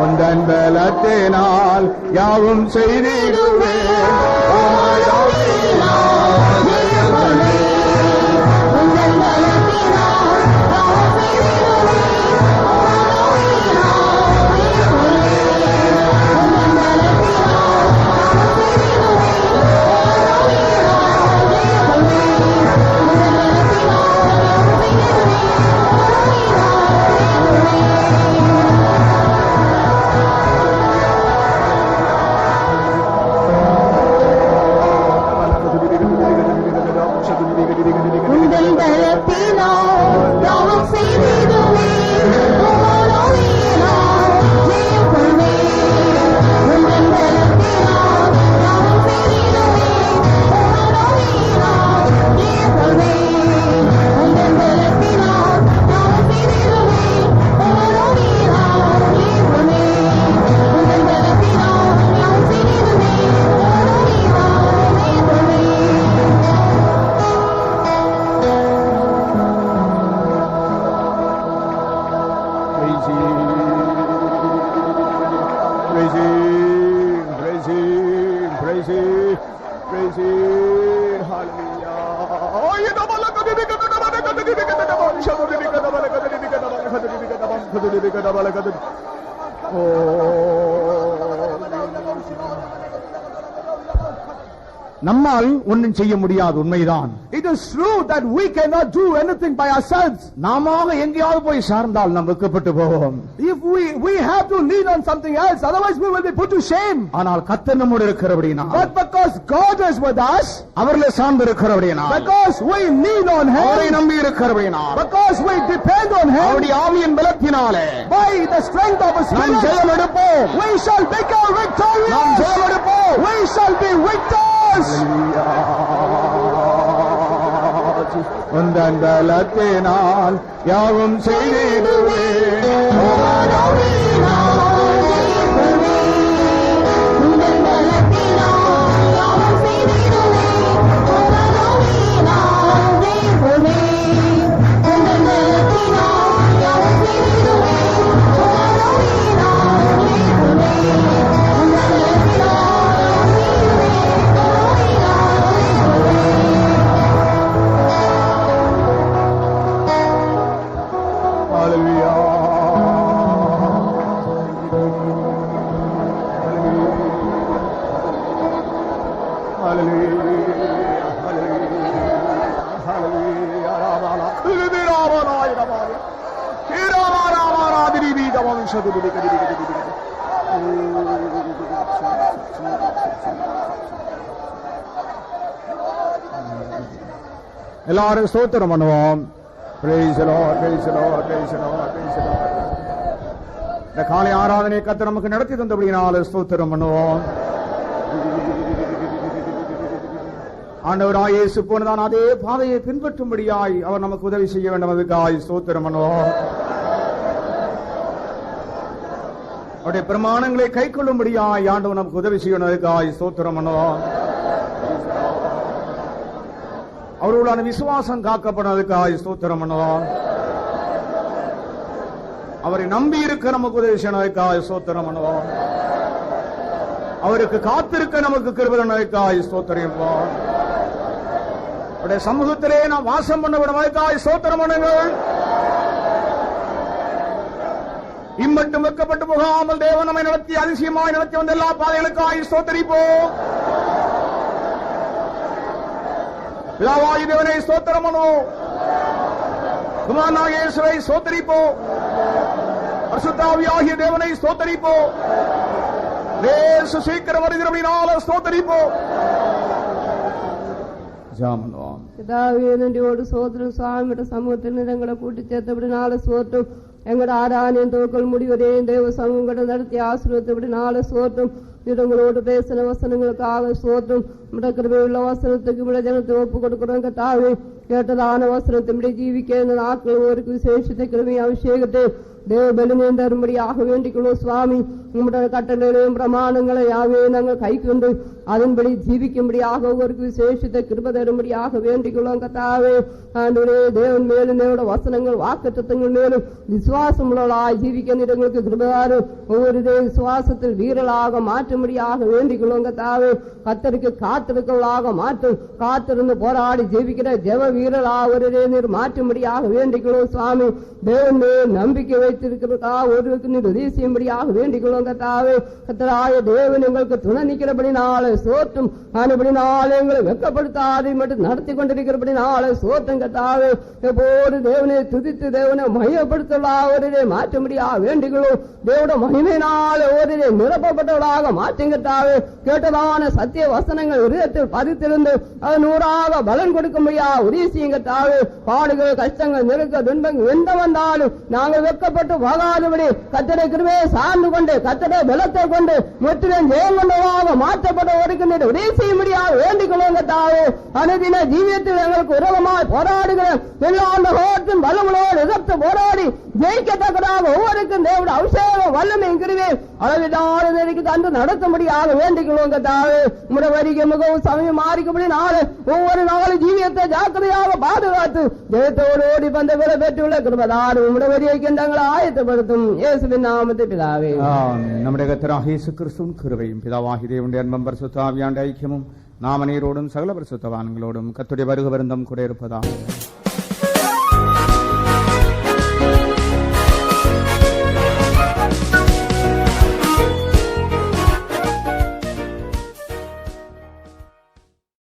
உந்தன் பலத்தினால் யாவும் செய்திடுவேன். நம்மால் ஒன்றும் செய்ய முடியாது, உண்மைதான். It is true that we cannot do anything by ourselves. நாம எங்கேயாவது போய் சார்ந்தால் நாம் வெட்கப்பட்டு போவோம். If we have to lean on something else, otherwise we will be put to shame. ஆனால் கர்த்தர் நம்மோடு இருக்கிறபடியால், But because God is with us, அவர்களை சார்ந்து இருக்கிறபடியால், because we lean on அவரை Him, நம்பி இருக்கிறபடியால், because we depend on Him, அவருடைய ஆவியின் பலத்தினாலே by the strength of His நாம் Spirit, ஜெயம் எடுப்போம். we shall become நாம் victorious. ஜெயம் எடுப்போம். We shall be victors. உந்தன் பலத்தினால் யாவும் செய்திடுவேன். எல்லாரும் ஸ்தோத்திரம் பண்ணுவோம். Praise the Lord, praise the Lord, praise the Lord, praise the Lord. இந்த காலை ஆராதனை கர்த்தர் நமக்கு நடத்தி தந்தபடியால் ஸ்தோத்திரம் பண்ணுவோம். ஆண்டவராய் இயேசு போனதான் அதே பாதையை பின்பற்றும்படியாய் அவர் நமக்கு உதவி செய்ய வேண்டும். அதுக்காய் ஸ்தோத்திரம் பண்ணுவோம். அவருடைய பிரமாணங்களை கை கொள்ளும்படியாய் ஆண்டவர் நமக்கு உதவி செய்யணும். அதுக்காய் ஸ்தோத்திரம் பண்ணுவோம். அவர்களான விசுவாசம் காக்கப்படுவதற்காக ஸ்தோத்திரம் பண்ணுவோம். அவரை நம்பி இருக்க நமக்கு உதவி செய்யறதுக்காக ஸ்தோத்திரம் பண்ணுவோம். அவருக்கு காத்திருக்க நமக்கு கிருபைக்காக ஸ்தோத்திரிப்போம். அவருடைய சமூகத்திலே நாம் வாசம் பண்ண விடுவதற்காக ஸ்தோத்திரம் பண்ணுங்கள். இம்மட்டும் வெக்கப்பட்டு போகாமல் தேவன் நம்மை நடத்தி அதிசயமாய் நடத்தி வந்த எல்லா பாதைகளுக்காக ஸ்தோத்திரிப்போம். பிதாவாகிய தேவனை ஸ்தோத்திரம் பண்ணுவோம். குமாரனாகிய இயேசுவை ஸ்தோத்திரிப்போம். பரிசுத்த ஆவியாகிய தேவனை ஸ்தோத்திரிப்போம். இயேசு சீக்கிரம் வருகிறபடியால் ஸ்தோத்திரிப்போம். ஜெபம் பண்ணுவோம். பிதாவே நன்றியோடு சோதரம் சுவாமியோட சமூகத்தில் எங்களை கூட்டி சேர்த்தபடினால சோற்றும் எங்களோட ஆராதனையும் துவக்கல் முடிவதையும் தேவ சமூகங்களை நடத்தி ஆசீர்வதித்தபடினால சோற்றும் உங்களோடு பேசின வசனங்களுக்காக சோற்றும் கிருபையுள்ள வசனத்துக்கு ஜனத்தை ஒப்பு கொடுக்கிறோம். கர்த்தாவே கேட்டதான வசனத்தின்படி ஜீவிக்க இந்த நாட்கள் ஒருக்கு விசேஷத்தை கிருமி அபிஷேகத்தை தேவ பலனை தரும்படியாக வேண்டிக்கொள்ளும் சுவாமி. உங்களுடைய கட்டளைகளையும் பிரமாணங்களை யாவே நாங்கள் கை கொண்டு அதன்படி ஜீவிக்கும்படியாக ஒவ்வொருக்கு விசேஷத்தை கிருப தரும்படியாக வேண்டிக்கொள்ளும் கர்த்தாவே. ஆண்டவரே, தேவன் மேலும் தேவனோட வசனங்கள் வாக்குத்தத்தங்கள் மேலும் விசுவாசம் உள்ளவர்களாய் ஜீவிக்க எங்களுக்கு கிருபதாரு. ஒவ்வொரு விசுவாசத்தில் வீரலாக மாற்றும்படியாக வேண்டிக்கொள்ளும் கர்த்தாவே. கர்த்தருக்கு காத்திருக்கவளாக மாற்றும் காத்திருந்து போராடி ஜெபிக்கிற ஜெப வீரலா ஒரு நீர் மாற்றும்படியாக வேண்டிக்கொள்ளும் சுவாமி. தேவன் மேல் நம்பிக்கை வைத்திருக்கிறதா ஒருவருக்கு நீர் உதவி செய்யும்படியாக வேண்டிக்கொள்ளும் கர்த்தாவே. கர்த்தராய தேவன் எங்களுக்கு துணை நிற்கிறபடினால சோற்றும் ஆனபடினால எங்களை வெட்கப்படுத்தாது மட்டும் நடத்தி கொண்டிருக்கிறபடினால சோற்றம் கர்த்தாவே. எப்போது தேவனை துதித்து தேவனை மையப்படுத்தலா ஒரு மாற்றும்படியாக வேண்டிக்கொள்ளும். தேவட மகிமையினால ஒரு நிரப்பப்பட்டவளாக மாற்றுங்கட்டாவே. கேட்டதான சத்திய வசனங்கள் இதயத்தில் பதித்திருந்து அது நூறாக பலன் கொடுக்கும்படியா உதவி செய்யுங்கட்டாவே. பாடுகள் கஷ்டங்கள் நெருக்க துன்பங்கள் எந்த வந்தாலும் நாங்கள் வெட்கப்பட்டு போகாதபடி கர்த்தரை கிருபையை சார்ந்து கொண்டு கர்த்தரை பலத்தை கொண்டு முற்றிலும் ஜெயம் கொண்டவாக மாற்றப்பட்ட ஒரு உதவி செய்யும்படியாக வேண்டிக் கொள்ளுங்கட்டாவே. அனுதின ஜீவியத்தில் எங்களுக்கு உரகமாய் போராடுகிற எல்லா கோட்டும் பலங்களோடு எதிர்த்து போராடி ஜெயிக்கத்தக்கதாக ஒவ்வொருக்கும் தேவட அபிஷேகம் வல்லமை கிருபை அளவில்லாத நெருக்கி தந்து நடத்தும்படியாக வேண்டிக் கொள்ளுங்கட்டாவே. உங்களுடைய வரிகை மிகவும் சமயம் மாறிக்கப்படி நாள் ஒவ்வொரு நாளும் ஜீவியத்தை ஜாக்கிரதையாக பாதுகாத்து ஜெயத்தோடு ஓடி வந்த விலை பெற்றுள்ள கிருபதார் உங்களுடைய வரியை கிண்டங்களை ஆயத்தப்படுத்தும் இயேசுவின் நாமத்தை பிதாவே. நம்முடைய கர்த்தராகிய இயேசு கிறிஸ்துவின் கிருபையும் பிதாவாகிய தேவனுடைய அன்பும் பரிசுத்த ஆவியானவருடைய ஐக்கியமும் நாம நீரோடும் சகல பரிசுத்தவான்களோடும் கர்த்தருடைய வருகை விருந்தும் கூட இருப்பதாக.